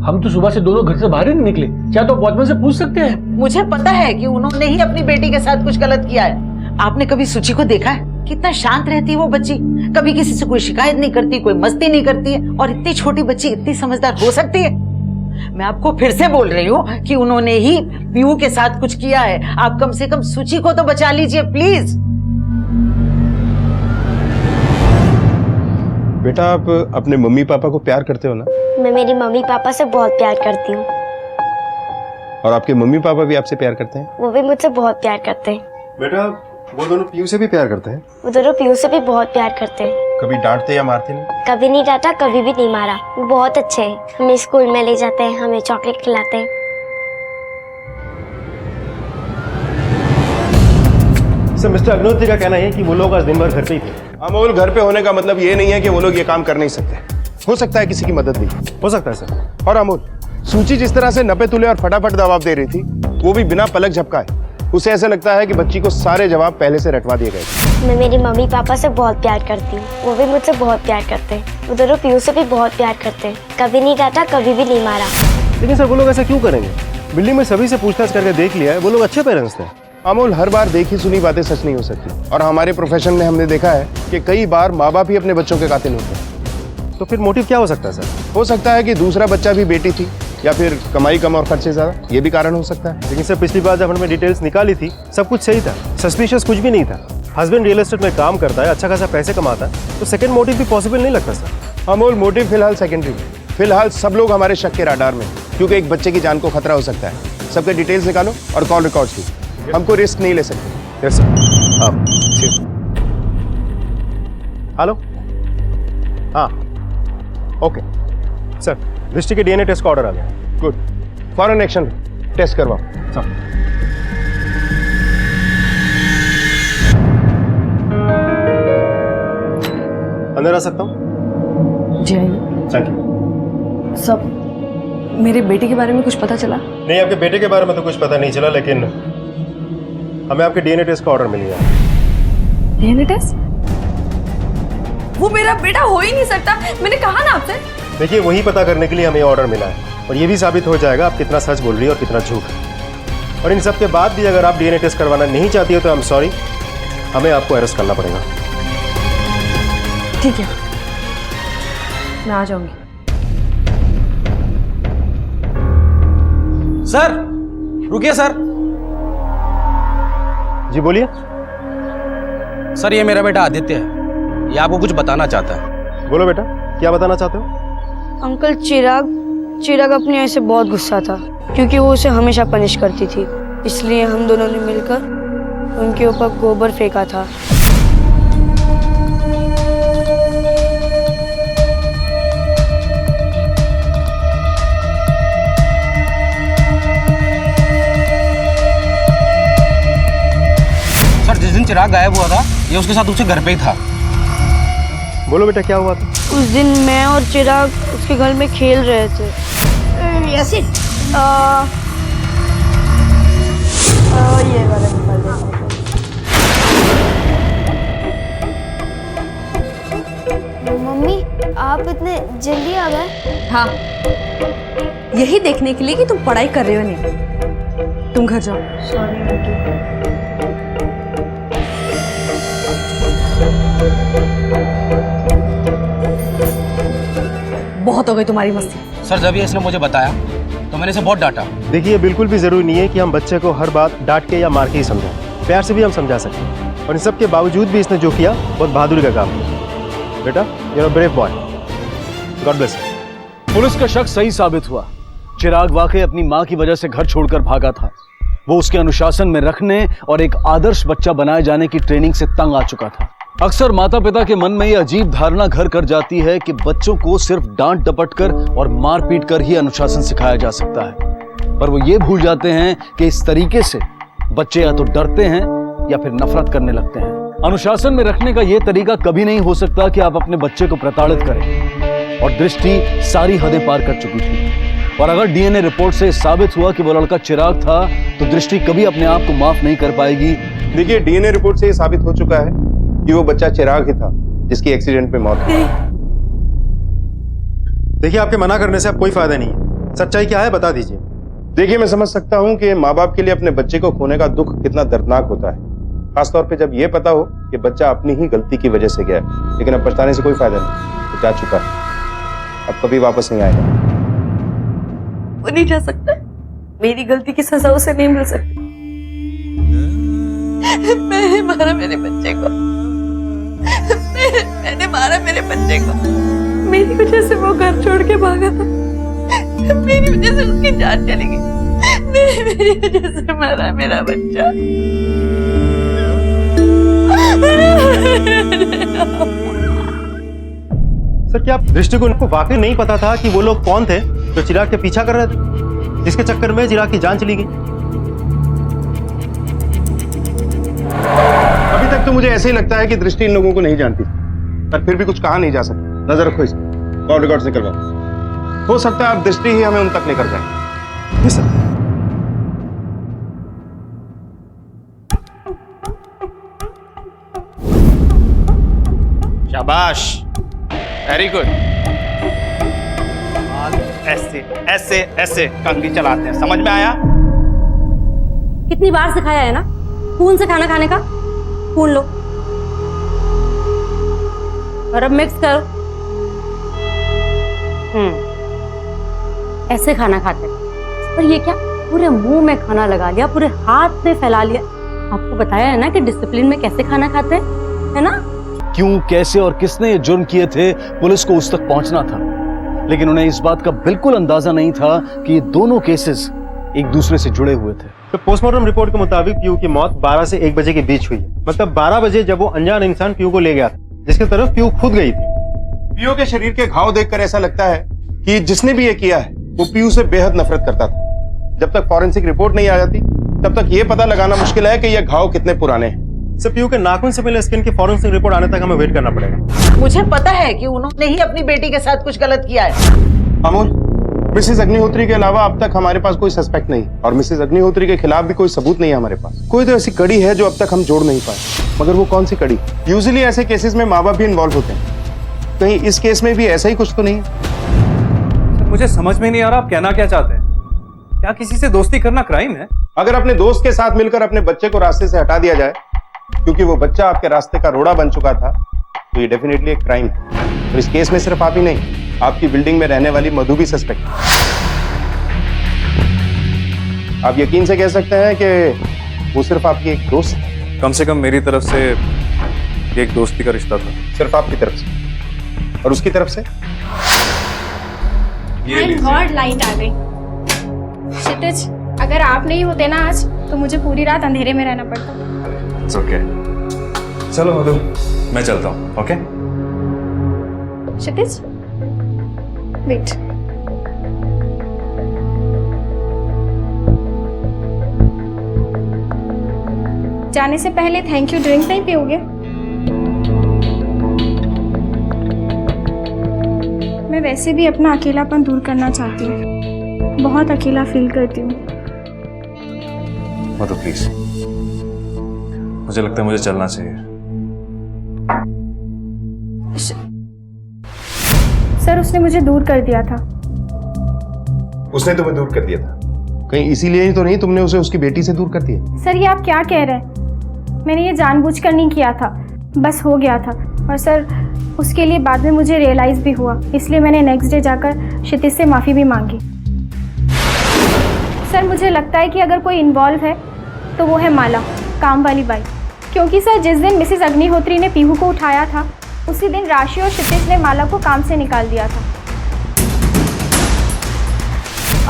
हम तो सुबह से दोनों घर से बाहर ही नहीं निकले, क्या तो वॉचमैन से पूछ सकते हैं?
मुझे पता है कि उन्होंने ही अपनी बेटी के साथ कुछ गलत किया है। आपने कभी सुची को देखा है? कितना शांत रहती है वो बच्ची, कभी किसी से कोई शिकायत नहीं करती, कोई मस्ती नहीं करती है, और इतनी छोटी बच्ची इतनी समझदार हो सकती है? मैं आपको फिर से बोल रही हूँ कि उन्होंने ही पीहू के साथ कुछ किया है। आप कम से कम सुची को तो बचा लीजिए प्लीज।
बेटा, आप अपने मम्मी पापा को प्यार करते हो ना?
मैं मेरी मम्मी पापा से बहुत प्यार करती हूँ।
और आपके मम्मी पापा भी आपसे प्यार करते हैं?
वो भी मुझसे बहुत प्यार करते हैं।
बेटा, वो दोनों पीयू से भी प्यार करते हैं?
वो दोनों पीहू से भी बहुत प्यार करते हैं।
कभी डांटते या मारते नहीं?
कभी नहीं डांटा, कभी भी नहीं मारा। वो बहुत अच्छे हैं, हमें स्कूल में ले जाते हैं, हमें चॉकलेट खिलाते हैं।
सर, मिस्टर अग्निहोत्री का कहना है कि वो लोग आज दिन भर घर पे ही थे।
अमोल, घर पे होने का मतलब ये नहीं है कि वो लोग ये काम कर नहीं सकते। हो सकता है किसी की मदद भी
हो सकता है सर।
और अमोल, सूची जिस तरह से नपे तुले और फटाफट जवाब दे रही थी, वो भी बिना पलक झपकाए, उसे ऐसा लगता है कि बच्ची को सारे जवाब पहले से रटवा दिए गए।
मैं मेरी मम्मी पापा से बहुत प्यार करती हूँ, वो भी मुझसे बहुत प्यार करते हैं। वो दोनों पीहू से भी बहुत प्यार करते हैं, कभी नहीं डांटा, कभी भी नहीं मारा।
लेकिन सर, वो लोग ऐसा क्यों करेंगे? बिल्डिंग में सभी से पूछताछ करके देख लिया है, वो लोग अच्छे पेरेंट्स थे।
अमोल, हर बार देखी सुनी बातें सच नहीं हो सकती, और हमारे प्रोफेशन में हमने देखा है कि कई बार माँ बाप ही अपने बच्चों के कातिल होते हैं।
तो फिर मोटिव क्या हो सकता है सर?
हो सकता है कि दूसरा बच्चा भी बेटी थी, या फिर कमाई कम और खर्चे ज्यादा, ये भी कारण हो सकता है।
लेकिन सर, पिछली बार जब हमने डिटेल्स निकाली थी, सब कुछ सही था, सस्पिशियस कुछ भी नहीं था। हस्बैंड रियल एस्टेट में काम करता है, अच्छा खासा पैसे कमाता है, तो सेकंड मोटिव भी पॉसिबल नहीं लगता सर।
अमोल, मोटिव फिलहाल सेकेंडरी। फिलहाल सब लोग हमारे शक के राडार में, क्योंकि एक बच्चे की जान को खतरा हो सकता है। सबके डिटेल्स निकालो और कॉल रिकॉर्ड्स की। हमको रिस्क नहीं ले सकते।
Yes sir. हाँ, हेलो। हाँ, ओके सर, दृष्टि के डीएनए टेस्ट का ऑर्डर आ गया।
गुड, फॉरन एक्शन टेस्ट करवाओ।
अंदर आ सकता हूँ?
जी आइए।
Thank you.
सब मेरे बेटे के बारे में कुछ पता चला?
नहीं, आपके बेटे के बारे में तो कुछ पता नहीं चला, लेकिन हमें आपके डीएनए टेस्ट का ऑर्डर मिल गया।
DNA test? वो मेरा बेटा हो ही नहीं सकता, मैंने कहा ना आपसे।
देखिए, वही पता करने के लिए हमें ऑर्डर मिला है, और ये भी साबित हो जाएगा आप कितना सच बोल रही है और कितना झूठ। और इन सब के बाद भी अगर आप डीएनए टेस्ट करवाना नहीं चाहती हो तो आई एम सॉरी, हमें आपको अरेस्ट करना पड़ेगा।
ठीक है, मैं आ जाऊंगी।
सर रुकिए सर,
जी बोलिए।
सर ये मेरा बेटा आदित्य है, ये आपको कुछ बताना चाहता है।
बोलो बेटा, क्या बताना चाहते हो?
अंकल चिराग अपनी ऐसे बहुत गुस्सा था क्योंकि वो उसे हमेशा पनिश करती थी, इसलिए हम दोनों ने मिलकर उनके ऊपर गोबर फेंका था।
सर जिस दिन चिराग गायब हुआ था ये उसके साथ उसके घर पे ही था।
बोलो बेटा, क्या हुआ था?
उस दिन मैं और चिराग उसके घर में खेल रहे थे।
यासिन
ये वाला निकाल दो।
मम्मी आप इतने जल्दी आ गए?
हाँ, यही देखने के लिए कि तुम पढ़ाई कर रहे हो नहीं। तुम घर जाओ। बहुत हो गई तुम्हारी मस्ती।
सर जब ये इसने मुझे बताया तो मैंने इसे बहुत डांटा।
देखिए, बिल्कुल भी जरूरी नहीं है कि हम बच्चे को हर बात डांट के या मार के ही समझाएं। प्यार से भी हम समझा सकते हैं, और इन सब के बावजूद भी इसने जो किया बहुत बहादुरी का काम किया। बेटा, you are brave boy, God bless you.
Police का शक सही साबित हुआ। चिराग वाकई अपनी मां की वजह से घर छोड़कर भागा था। वो उसके अनुशासन में रखने और एक आदर्श बच्चा बनाए जाने की ट्रेनिंग से तंग आ चुका था। अक्सर माता पिता के मन में ये अजीब धारणा घर कर जाती है कि बच्चों को सिर्फ डांट डपट कर और मार पीट कर ही अनुशासन सिखाया जा सकता है, पर वो ये भूल जाते हैं कि इस तरीके से बच्चे या तो डरते हैं या फिर नफरत करने लगते हैं। अनुशासन में रखने का ये तरीका कभी नहीं हो सकता कि आप अपने बच्चे को प्रताड़ित करें, और दृष्टि सारी हदें पार कर चुकी थी। और अगर डीएनए रिपोर्ट से साबित हुआ कि वो लड़का चिराग था तो दृष्टि कभी अपने आप को माफ नहीं कर पाएगी।
देखिए, डीएनए रिपोर्ट से ये साबित हो चुका है कि वो बच्चा चिराग ही था जिसकी एक्सीडेंट में मौत हुई।
देखिए, आपके मना करने से अब कोई फायदा नहीं है। सच्चाई क्या है बता दीजिए।
देखिए, मैं समझ सकता हूँ कि माँ बाप के लिए अपने बच्चे को खोने का दुख कितना दर्दनाक होता है, खासतौर पे जब ये पता हो कि बच्चा अपनी ही गलती की वजह से गया है। लेकिन अब पछताने से कोई फायदा नहीं, वो जा चुका है, अब कभी वापस नहीं आएगा।
वो नहीं जा सकता, मेरी गलती की सजा उसे नहीं मिल सकती। मैंने मारा मेरे बच्चे को, मैंने मारा मेरे बच्चे को। मेरी वजह से वो घर छोड़ के भागा था, मेरी वजह से उसकी जान चली गई, मेरी वजह से मारा मेरा बच्चा।
सर, क्या दृष्टिकोण को वाकई नहीं पता था कि वो लोग कौन थे जो चिराग के पीछा कर रहे थे, जिसके चक्कर में चिराग की जान चली गई?
अभी तक तो मुझे ऐसे ही लगता है कि दृष्टि इन लोगों को नहीं जानती, पर फिर भी कुछ कहा नहीं जा सकता। नजर रखो इसको, कॉल रिकॉर्ड से करवाओ। हो सकता है आप दृष्टि ही हमें उन तक लेकर जाए।
Yes sir.
शाबाश, वेरी गुड। ऐसे ऐसे ऐसे कंघी चलाते हैं, समझ में आया?
कितनी बार सिखाया है ना, स्पून से खाना खाने का। स्पून लो और अब मिक्स करो। ऐसे खाना खाते हैं। पर ये क्या, पूरे मुंह में खाना लगा लिया, पूरे हाथ में फैला लिया। आपको बताया है ना कि डिसिप्लिन में कैसे खाना खाते हैं, है ना?
क्यों, कैसे और किसने ये जुर्म किए थे, पुलिस को उस तक पहुंचना था, लेकिन उन्हें इस बात का बिल्कुल अंदाजा नहीं था कि ये दोनों केसेस एक दूसरे से जुड़े हुए थे।
तो पोस्टमार्टम रिपोर्ट के मुताबिक पीयू की मौत 12 से 1 बजे के बीच हुई है। मतलब 12 बजे जब वो अनजान इंसान पीयू को ले गया था, जिसकी तरफ पीयू खुद गई थी।
पीयू के शरीर के घाव देखकर ऐसा लगता है कि जिसने भी ये किया है वो पीयू से बेहद नफरत करता था। जब तक फॉरेंसिक रिपोर्ट नहीं आ जाती तब तक ये पता लगाना मुश्किल है कि ये घाव कितने पुराने हैं।
सर, पीयू के नाखून से पहले स्किन की फॉरेंसिक रिपोर्ट आने तक हमें वेट करना पड़ेगा।
मुझे पता है कि उन्होंने ही अपनी बेटी के साथ कुछ गलत किया है।
अमोल, मिसेस अग्निहोत्री के अलावा अब तक हमारे पास कोई सस्पेक्ट नहीं, और मिसेस अग्निहोत्री के खिलाफ भी कोई सबूत नहीं है हमारे पास। कोई तो ऐसी कड़ी है जो अब तक हम जोड़ नहीं पाए, मगर वो कौन सी कड़ी? यूजुअली ऐसे केसेस में माँ बाप भी इन्वॉल्व होते हैं, कहीं इस केस में भी ऐसा ही कुछ तो नहीं है?
मुझे समझ में नहीं आ रहा आप कहना क्या चाहते हैं। क्या किसी से दोस्ती करना क्राइम है?
अगर अपने दोस्त के साथ मिलकर अपने बच्चे को रास्ते से हटा दिया जाए क्योंकि वो बच्चा आपके रास्ते का रोड़ा बन चुका था, तो ये डेफिनेटली एक क्राइम है। और इस केस में सिर्फ आप ही नहीं, आपकी बिल्डिंग में रहने वाली मधु भी सस्पेक्ट है। आप यकीन से कह सकते हैं कि वो सिर्फ आपकी एक दोस्त है।
कम से कम मेरी तरफ से एक दोस्ती का रिश्ता था।
सिर्फ आपकी तरफ से? और उसकी तरफ से?
थैंक गॉड लाइट आ गई। क्षितिज, अगर आप नहीं होते ना आज तो मुझे पूरी रात अंधेरे में रहना पड़ता।
It's okay. चलो मधु, मैं चलता हूँ। ओके
क्षितिज, वेट। जाने से पहले थैंक यू ड्रिंक नहीं पियोगे? मैं वैसे भी अपना अकेलापन दूर करना चाहती हूँ, बहुत अकेला फील करती हूँ।
मधु प्लीज, मुझे लगता है मुझे चलना चाहिए।
सर, उसने मुझे दूर कर दिया था।
उसने तुम्हें दूर कर दिया था? कहीं इसीलिए ही तो नहीं तुमने उसे उसकी बेटी से दूर कर दिया?
सर, ये आप क्या कह रहे हैं? मैंने ये जानबूझकर नहीं किया था, बस हो गया था। और सर, उसके लिए बाद में मुझे रियलाइज़ भी हुआ, इसलिए मैंने नेक्स्ट डे जाकर क्षितिज से माफ़ी भी मांगी। सर, मुझे लगता है कि अगर कोई इन्वॉल्व है तो वो है माला, काम वाली बाई। क्योंकि सर, जिस दिन मिसेस अग्निहोत्री ने पीहू को उठाया था उसी दिन राशि और क्षितिज ने माला को काम से निकाल दिया था।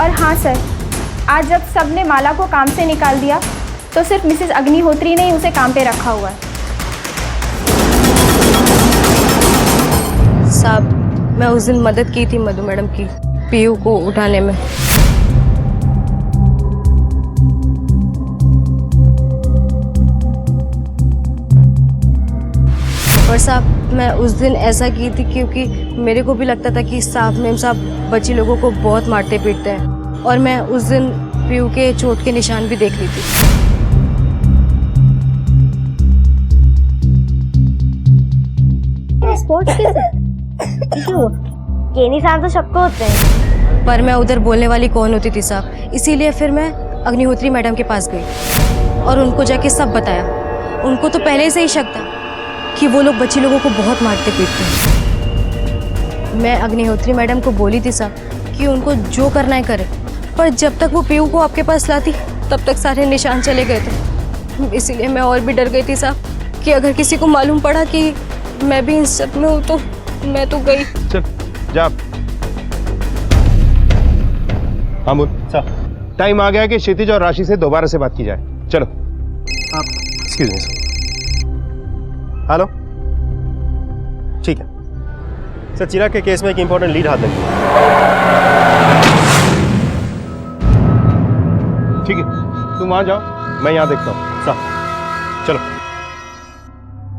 और हाँ सर, आज जब सब ने माला को काम से निकाल दिया तो सिर्फ मिसेस अग्निहोत्री ने ही उसे काम पे रखा हुआ है।
साहब, मैं उस दिन मदद की थी मधु मैडम की पीयू को उठाने में। और साहब, मैं उस दिन ऐसा की थी क्योंकि मेरे को भी लगता था कि साहब मेम साहब बच्ची लोगों को बहुत मारते पीटते हैं, और मैं उस दिन पीयू के चोट के निशान भी देख ली थी।
स्पोर्ट्स के निशान तो सबको होते हैं।
पर मैं उधर बोलने वाली कौन होती थी साहब, इसीलिए फिर मैं अग्निहोत्री मैडम के पास गई और उनको जाके सब बताया। उनको तो पहले से ही शक था कि वो लोग बच्ची लोगों को बहुत मारते पीटते हैं। मैं अग्निहोत्री मैडम को बोली थी साहब कि उनको जो करना है करे, पर जब तक वो पीयू को आपके पास लाती तब तक सारे निशान चले गए थे। इसीलिए मैं और भी डर गई थी साहब कि अगर किसी को मालूम पड़ा कि मैं भी इन सब में हूँ तो मैं तो गई।
चल जा। हाँ बोल। टाइम आ गया कि क्षितिज और राशि से दोबारा से बात की जाए। चलो। Excuse me sir. हेलो, ठीक है सर। चिराग के केस में एक इंपॉर्टेंट लीड हाथ लगी है। ठीक है, तुम वहां जाओ, मैं यहाँ देखता हूँ। साहब चलो।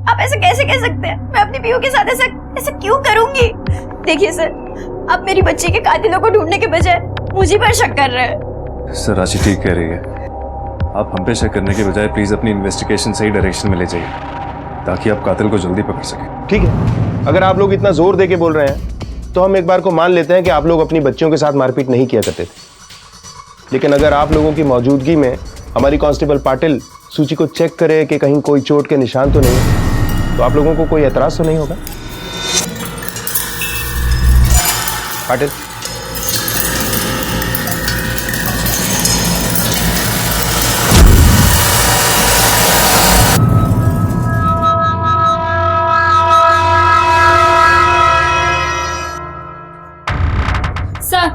आप ऐसे कैसे कह सकते हैं? मैं अपनी पीयू के साथ ऐसा क्यों करूंगी? देखिए सर, आप मेरी बच्ची के कातिलों को ढूंढने के बजाय मुझे पर शक कर रहे हैं।
सर, राशि ठीक कह रही है। आप हम पे शक करने के बजाय प्लीज अपनी इन्वेस्टिगेशन सही डायरेक्शन में ले जाइए ताकि आप कातिल को जल्दी पकड़ सकें।
ठीक है, अगर आप लोग इतना जोर दे के बोल रहे हैं तो हम एक बार को मान लेते हैं कि आप लोग अपनी बच्चियों के साथ मारपीट नहीं किया करते थे। लेकिन अगर आप लोगों की मौजूदगी में हमारी कांस्टेबल पाटिल सूची को चेक करे कि कहीं कोई चोट के निशान तो नहीं, तो आप लोगों को कोई एतराज तो नहीं होगा? पाटिल,
सर,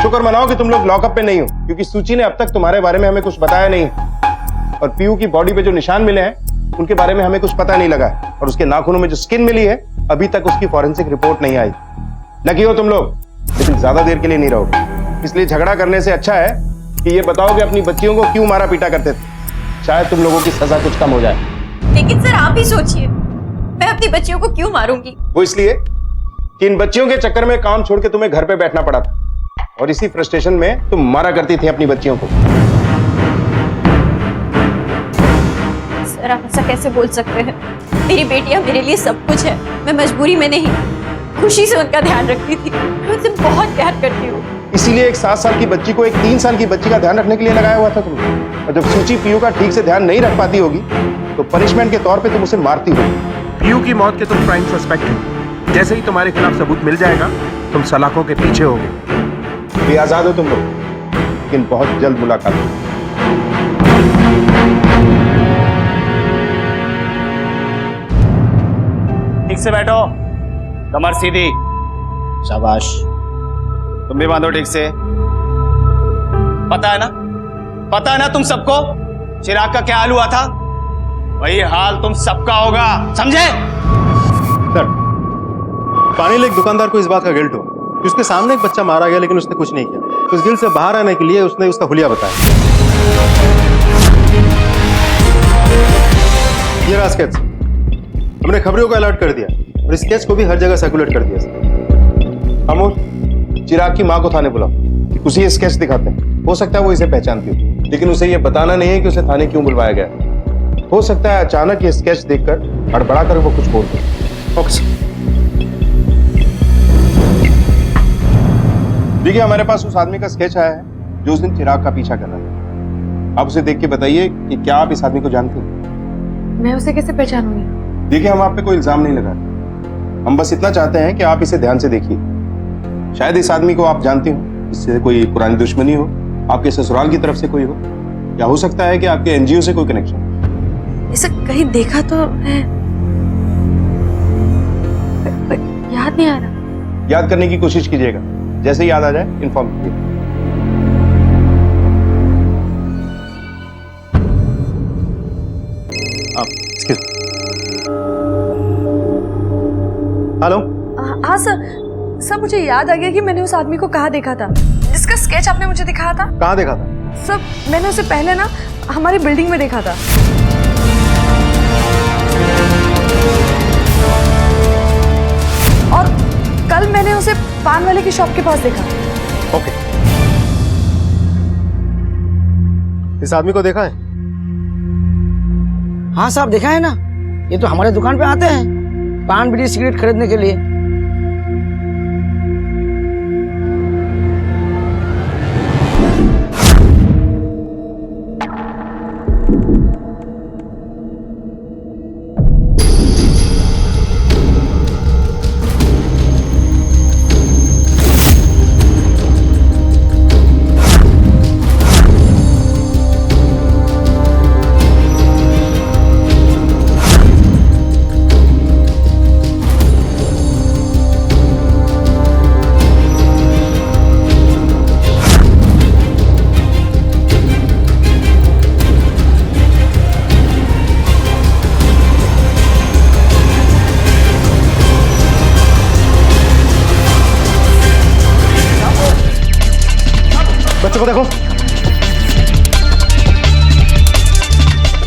शुक्र मनाओ कि तुम लोग लॉकअप में नहीं हो, क्योंकि सूची ने अब तक तुम्हारे बारे में हमें कुछ बताया नहीं। और पीयू की बॉडी पे जो निशान मिले हैं उनके बारे में हमें कुछ पता नहीं लगा है। और उसके नाखूनों में जो स्किन मिली है अभी तक उसकी फॉरेंसिक रिपोर्ट नहीं आई। लकी हो तुम लोग, लेकिन ज्यादा देर के लिए नहीं रहोगे। इसलिए झगड़ा करने से अच्छा है कि ये बताओ कि अपनी बच्चियों को क्यों मारा पीटा करते थे। शायद तुम लोगों की सजा कुछ कम हो जाए।
लेकिन सर आप ही सोचिए, मैं अपनी बच्चियों को क्यों मारूंगी?
वो इसलिए कि इन बच्चियों के चक्कर में काम छोड़ के तुम्हें घर पे बैठना पड़ा था, और इसी फ्रस्ट्रेशन में तुम मारा करती थी अपनी बच्चियों को।
सर, आप ऐसा कैसे बोल सकते हैं? मेरी बेटियां मेरे लिए सब कुछ है। मैं मजबूरी में नहीं, खुशी से उनका ध्यान रखती थी। मैं उनसे बहुत प्यार करती हूँ।
इसीलिए एक 7 साल की बच्ची को एक 3 साल की बच्ची का ध्यान रखने के लिए लगाया हुआ था तुमने। और जब सूची पीयू का ठीक से ध्यान नहीं रख पाती होगी तो पनिशमेंट के तौर पे तुम उसे मारती होगी। पीयू की मौत के तुम प्राइम सस्पेक्ट हो। जैसे ही तुम्हारे खिलाफ सबूत मिल जाएगा तुम सलाखों के पीछे होगे। भी आजाद हो तुम लोग। लेकिन बहुत जल्द मुलाकात होगी।
ठीक से बैठो, कमर सीधी, शाबाश। तुम भी बांधो ठीक से। पता है ना तुम सबको चिराग का क्या हाल हुआ था? वही हाल तुम सबका होगा, समझे?
सर, पानी एक दुकानदार को इस बात का गिल्ट हो कि उसके सामने एक बच्चा मारा गया लेकिन उसने कुछ नहीं किया। तो उस गिल्ट से बाहर आने के लिए उसने उसका हुलिया बताया। ये रहा स्केच। हमने खबरों को अलर्ट कर दिया और इस स्केच को भी हर जगह सर्कुलेट कर दिया सर।
अमोल, चिराग की माँ को थाने बुलाओ, उसे ये स्केच दिखाते हैं। हो सकता है वो इसे पहचानती हो, लेकिन उसे ये बताना नहीं है कि उसे थाने क्यों बुलवाया गया। हो सकता है अचानक ये स्केच देखकर हड़बड़ा कर वो कुछ बोल दे। ओके। देखिए, हमारे पास उस आदमी का स्केच आया है जो उस दिन चिराग का पीछा कर रहा था। आप उसे देख के बताइए कि क्या आप इस आदमी को जानते हैं?
मैं उसे कैसे पहचानूंगी?
देखिए, हम आप पे कोई इल्जाम नहीं लगा रहे। हम बस इतना चाहते हैं कि आप इसे ध्यान से देखिए। शायद इस आदमी को आप जानते हो, इससे कोई पुरानी दुश्मनी हो, आपके ससुराल की तरफ से कोई हो, या हो सकता है कि आपके एनजीओ से कोई कनेक्शन।
इसे कहीं देखा तो है, पर याद नहीं आ रहा।
याद करने की कोशिश कीजिएगा, जैसे ही याद आ जाए इन्फॉर्म कीजिए।
हेलो।
हाँ सर, मुझे याद आ गया कि मैंने उस आदमी को कहाँ देखा था जिसका स्केच आपने मुझे दिखाया था।
कहाँ देखा था?
सर, मैंने उसे पहले ना हमारी बिल्डिंग में देखा था। और कल मैंने उसे पान वाले की शॉप के पास देखा।
ओके। इस आदमी को देखा है?
हाँ साहब, देखा है ना, ये तो हमारे दुकान पे आते हैं पान बीड़ी सिगरेट खरीदने के लिए।
बच्चे को देखो।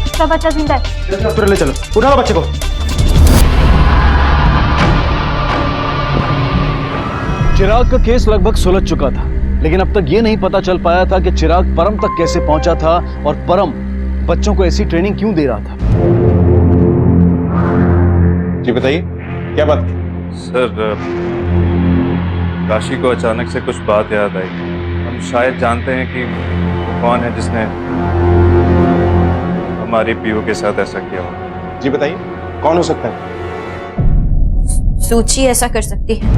सब बच्चा जिंदा है।
हॉस्पिटल ले चलो, उठा लो बच्चे को।
चिराग का केस लगभग सुलझ चुका था, लेकिन अब तक ये नहीं पता चल पाया था कि चिराग परम तक कैसे पहुंचा था और परम बच्चों को ऐसी ट्रेनिंग क्यों दे रहा था।
जी बताइए, क्या बात?
सर, राशि को अचानक से कुछ बात याद आई। हम शायद जानते हैं कि वो कौन है जिसने हमारी पीयू के साथ ऐसा किया हो।
जी बताइए, कौन हो सकता है?
सूची ऐसा कर सकती है।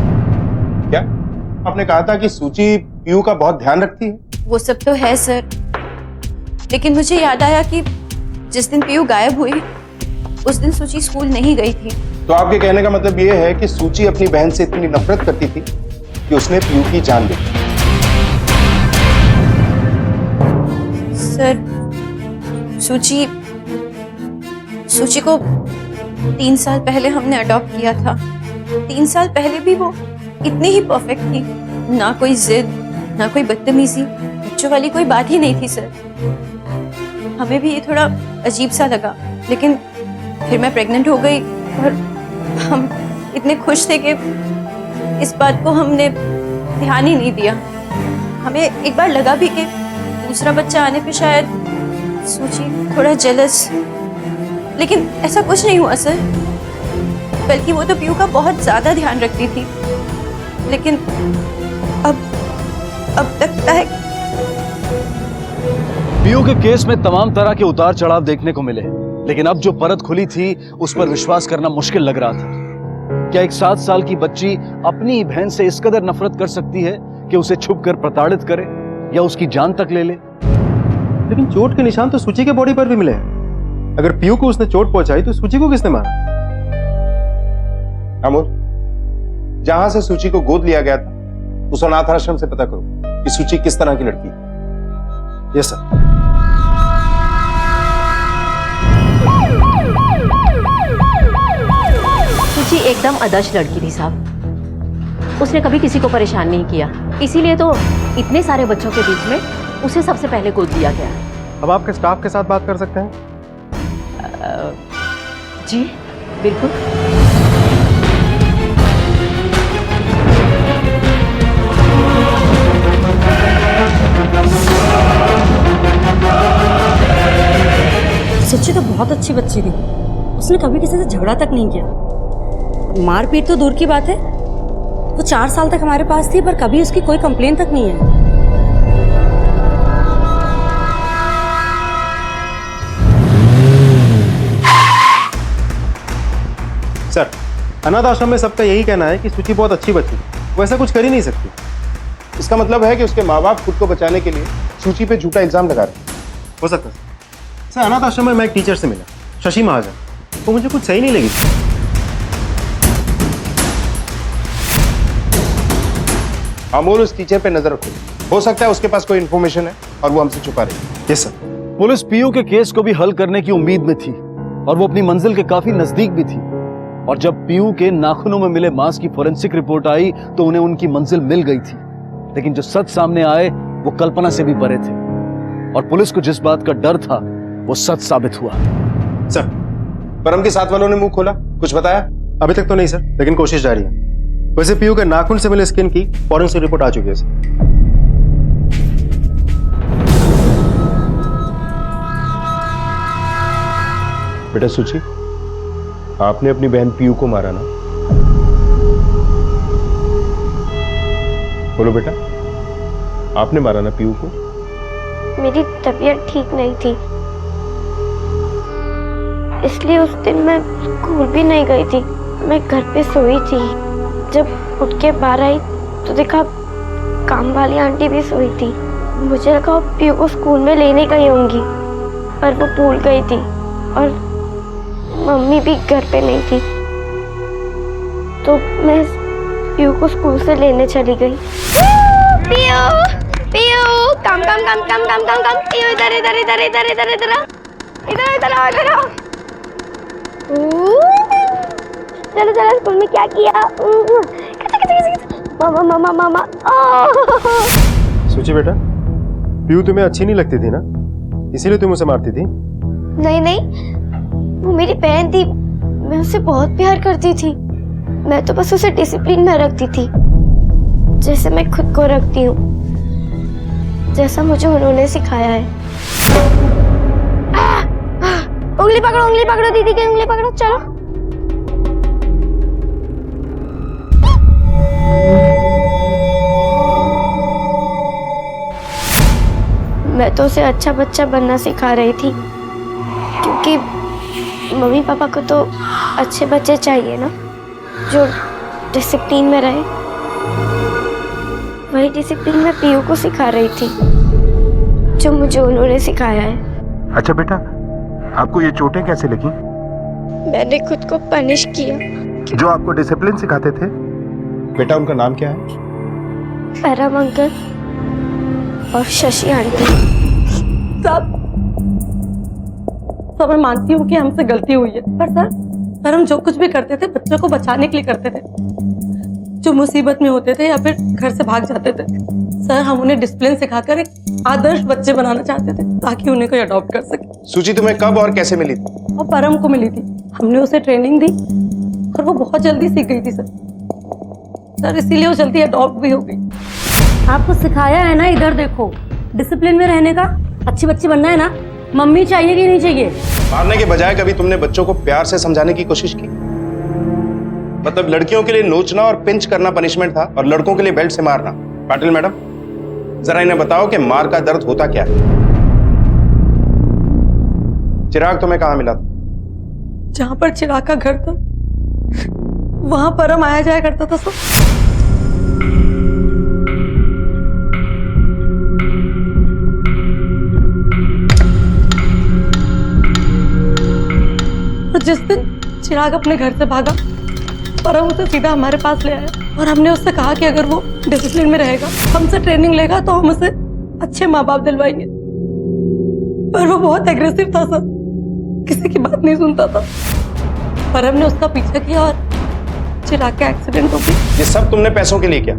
क्या आपने कहा था कि सूची पीयू का बहुत ध्यान रखती है?
वो सब तो है सर, लेकिन मुझे याद आया कि जिस दिन पीयू गायब हुई उस दिन सूची स्कूल नहीं गई थी।
तो आपके कहने का मतलब ये है कि सूची अपनी बहन से इतनी नफरत करती थी कि उसने पीयू की जान ली।
सर, सूची को 3 साल पहले हमने अडॉप्ट किया था। 3 साल पहले भी वो इतनी ही परफेक्ट थी, ना कोई जिद, ना कोई बदतमीजी, बच्चों वाली कोई बात ही नहीं थी सर। हमें भी ये थोड़ा अजीब सा लगा, लेकिन फिर मैं प्रेग्नेंट हो गई और हम इतने खुश थे कि इस बात को हमने ध्यान ही नहीं दिया। हमें एक बार लगा भी कि दूसरा बच्चा आने पे शायद सूची थोड़ा जेलस, लेकिन ऐसा कुछ नहीं हुआ सर। बल्कि वो तो पीयू का बहुत ज्यादा ध्यान रखती थी, लेकिन अब लगता है
पीयू के केस में तमाम तरह के उतार चढ़ाव देखने को मिले, लेकिन अब जो परत खुली थी उस पर विश्वास करना मुश्किल लग रहा था। क्या एक 7 साल की बच्ची अपनी बहन से इस कदर नफरत कर सकती है कि उसे छुपकर प्रताड़ित करे? या उसकी जान तक ले ले।
लेकिन चोट के निशान तो सूची के बॉडी पर भी मिले हैं। अगर पीयू को उसने चोट पहुंचाई तो सूची को किसने मारा?
अमोल, जहां से सूची को गोद लिया गया था उस अनाथ आश्रम से पता करो कि सूची किस तरह की लड़की है।
Yes sir.
सूची एकदम आदर्श लड़की थी साहब। उसने कभी किसी को परेशान नहीं किया, इसीलिए तो इतने सारे बच्चों के बीच में उसे सबसे पहले गोद दिया गया।
अब आपके स्टाफ के साथ बात कर सकते हैं?
जी बिल्कुल।
सच्ची तो बहुत अच्छी बच्ची थी, उसने कभी किसी से झगड़ा तक नहीं किया। मारपीट तो दूर की बात है, वो 4 साल तक हमारे पास थी पर कभी उसकी कोई कंप्लेन तक नहीं है।
सर, अनाथ आश्रम में सबका यही कहना है कि सूची बहुत अच्छी बच्ची है, वो ऐसा कुछ कर ही नहीं सकती।
इसका मतलब है कि उसके माँ बाप खुद को बचाने के लिए सूची पे झूठा इल्जाम लगा रहे हैं।
हो सकता है सर। अनाथ आश्रम में मैं एक टीचर से मिला, शशि महाजन, वो मुझे कुछ सही नहीं लगी।
अमोल, उस टीचर पे नजर रखो, हो सकता है उसके पास कोई इंफॉर्मेशन है और वो हमसे छुपा रही है।
Yes sir.
पुलिस पीयू के केस को भी हल करने की उम्मीद में थी और वो अपनी मंजिल के काफी नजदीक भी थी। और जब पीयू के नाखूनों में मिले मांस की फोरेंसिक रिपोर्ट आई तो उन्हें उनकी मंजिल मिल गई थी। लेकिन जो सच सामने आए वो कल्पना से भी परे थे और पुलिस को जिस बात का डर था वो सच साबित हुआ।
सर,
परम के साथ वालों ने मुंह खोला, कुछ बताया?
अभी तक तो नहीं सर, लेकिन कोशिश जारी है। वैसे पीयू के नाखून से मिले स्किन की फॉरेंसिक रिपोर्ट आ चुकी है सर।
बेटा सूची, आपने अपनी बहन पीयू को मारा ना? बोलो बेटा, आपने मारा ना पीयू को?
मेरी तबीयत ठीक नहीं थी, इसलिए उस दिन मैं स्कूल भी नहीं गई थी। मैं घर पे सोई थी। जब उठ के बाहर आई तो देखा काम वाली आंटी भी सोई थी। मुझे लगा वो पीयू को स्कूल में लेने गई होंगी, पर वो भूल गई थी और मम्मी भी घर पे नहीं थी, तो मैं पीयू को स्कूल से लेने चली गई। पीयू, पीयू, कम कम कम कम कम कम कम, पीयू इधर इधर इधर इधर इधर इधर इधर इधर आओ, इधर आओ। चलो चलो, स्कूल में क्या किया? मामा मामा मामा।
सूची बेटा, पीयू तुम्हें अच्छी नहीं लगती थी ना, इसीलिए तुम उसे मारती थी?
नहीं नहीं, वो मेरी बहन थी, मैं उससे बहुत प्यार करती थी। मैं तो बस उसे डिसिप्लिन में रखती थी, जैसे मैं खुद को रखती हूँ, जैसा मुझे उन्होंने सिखाया है। उंगली पकड़ो दीदी की उंगली पकड़ो, चलो। मैं तो उसे अच्छा बच्चा बनना सिखा रही थी, क्योंकि मम्मी पापा को तो अच्छे बच्चे चाहिए ना, जो डिसिप्लिन में रहे। वही डिसिप्लिन मैं पीयू को सिखा रही थी, जो मुझे उन्होंने सिखाया है।
अच्छा बेटा, आपको ये चोटें कैसे लगी?
मैंने खुद को पनिश किया।
जो आपको डिसिप्लिन सिखाते थे? बेटा, उनका नाम क्या है?
परम अंकल और शशि आंटी।
तो मैं मानती हूँ कि हमसे गलती हुई है, पर हम जो कुछ भी करते थे बच्चों को बचाने के लिए करते थे। जो मुसीबत में होते थे या फिर घर से भाग जाते थे, सर हम उन्हें डिसिप्लिन सिखाकर एक आदर्श बच्चे बनाना चाहते थे, ताकि उन्हें कोई अडॉप्ट कर सके।
सूची तुम्हें कब और कैसे मिली थी?
और परम को मिली थी, हमने उसे ट्रेनिंग दी और वो बहुत जल्दी सीख गई थी सर, इसीलिए वो जल्दी अडॉप्ट भी हो गई।
आपको सिखाया है ना, इधर देखो, डिसिप्लिन में रहने का, अच्छी बच्ची बनना है ना। मम्मी चाहिए कि नहीं चाहिए?
मारने के बजाय कभी तुमने बच्चों को प्यार से समझाने की कोशिश की? मतलब लड़कियों के लिए नोचना और पिंच करना पनिशमेंट था और लड़कों के लिए बेल्ट से मारना। पाटिल मैडम, जरा इन्हें बताओ कि मार का दर्द होता क्या है। चिराग तुम्हें कहाँ मिला था?
जहाँ पर चिराग का घर था वहां परम आया जाया करता था सर। जिस दिन चिराग अपने घर से भागा, परम उसे सीधा हमारे पास ले आया और हमने उससे कहा कि अगर वो डिसिप्लिन में रहेगा, हमसे ट्रेनिंग लेगा तो हम उसे अच्छे माँ बाप दिलवाएंगे। पर वो बहुत एग्रेसिव था सर, किसी की बात नहीं सुनता था। पर हमने उसका पीछा किया और चिराग का एक्सीडेंट हो गया।
ये सब तुमने पैसों के लिए किया?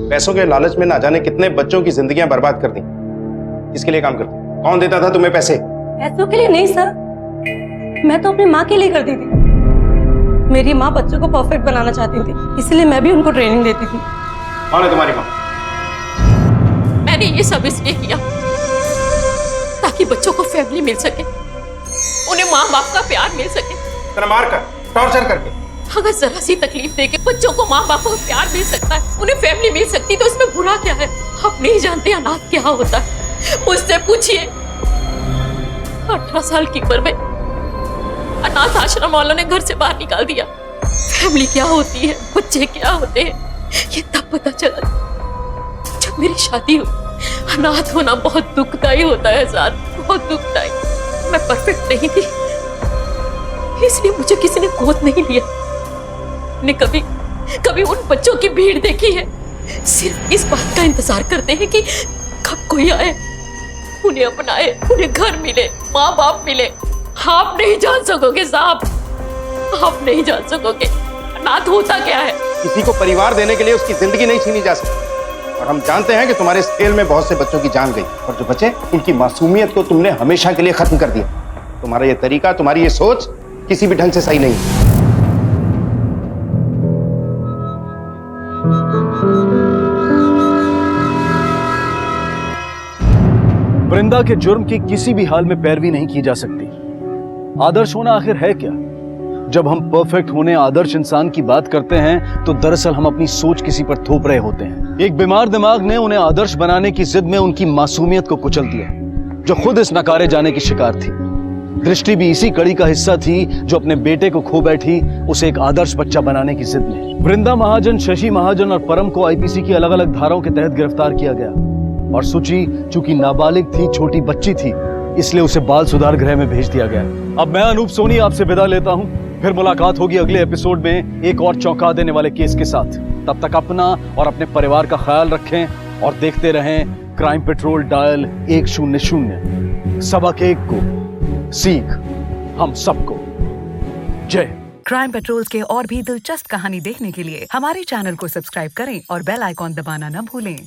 पैसों के लालच में ना जाने कितने बच्चों की जिंदगियां बर्बाद कर दी। किसके लिए काम करती? कौन देता था तुम्हें पैसे?
पैसों के लिए नहीं सर, मैं तो अपनी माँ के लिए करती थी। मेरी माँ बच्चों को परफेक्ट बनाना चाहती थी, इसलिए मैं भी उनको ट्रेनिंग देती थी।
कौन है तुम्हारी माँ?
मैंने ये सब इसलिए किया ताकि बच्चों को फैमिली मिल सके, उन्हें माँ बाप का प्यार मिल सके।
तेरा मार कर, टॉर्चर करके।
अगर जरा सी तकलीफ देके बच्चों को माँ बाप को प्यार मिल सकता है, उन्हें फैमिली मिल सकती, तो इसमें बुरा क्या है? आप नहीं जानते अनाथ क्या होता है, मुझसे पूछिए। 18 साल की उम्र में अनाथ आश्रम वालों ने घर से बाहर निकाल दिया। फैमिली क्या होती है, बच्चे क्या होते हैं, ये तब पता चला जब मेरी शादी हुई। अनाथ होना बहुत दुखदाई होता है साथ, बहुत दुखदाई। मैं परफेक्ट नहीं थी, इसलिए मुझे किसी ने गोद नहीं लिया। ने कभी उन बच्चों की भीड़ देखी है, सिर्फ इस बात का इंतजार करते हैं कि कब कोई आए, उन्हें अपनाए, उन्हें घर मिले, माँ बाप मिले। आप नहीं जान सकोगे साहब, आप नहीं जान सकोगे अनाथ होता क्या है।
किसी को परिवार देने के लिए उसकी जिंदगी नहीं छीनी जा सकती। और हम जानते हैं कि तुम्हारे इस खेल में बहुत से बच्चों की जान गई, और जो बचे उनकी मासूमियत को तुमने हमेशा के लिए खत्म कर दिया। तुम्हारा ये तरीका, तुम्हारी ये सोच किसी भी ढंग से सही नहीं है।
वृंदा के जुर्म की किसी भी हाल में पैरवी नहीं की जा सकती। आदर्श होना आखिर है क्या? जब हम परफेक्ट होने आदर्श इंसान की बात करते हैं तो दरअसल हम अपनी सोच किसी पर थोप रहे होते हैं। एक बीमार दिमाग ने उन्हें आदर्श बनाने की जिद में उनकी मासूमियत को कुचल दिया, जो खुद इस नकारे जाने की शिकार थी। दृष्टि भी इसी कड़ी का हिस्सा थी, जो अपने बेटे को खो बैठी उसे एक आदर्श बच्चा बनाने की जिद में। वृंदा महाजन, शशि महाजन और परम को आईपीसी की अलग अलग धाराओं के तहत गिरफ्तार किया गया, और सुचि चूंकि नाबालिग थी, छोटी बच्ची थी, इसलिए उसे बाल सुधार गृह में भेज दिया गया। अब मैं अनूप सोनी आपसे विदा लेता हूं, फिर मुलाकात होगी अगले एपिसोड में एक और चौंका देने वाले केस के साथ। तब तक अपना और अपने परिवार का ख्याल रखें और देखते रहें क्राइम पेट्रोल डायल 100। सबक एक को सीख हम सबको। जय।
क्राइम पेट्रोल के और भी दिलचस्प कहानी देखने के लिए हमारे चैनल को सब्सक्राइब करें और बेल आइकॉन दबाना न भूलें।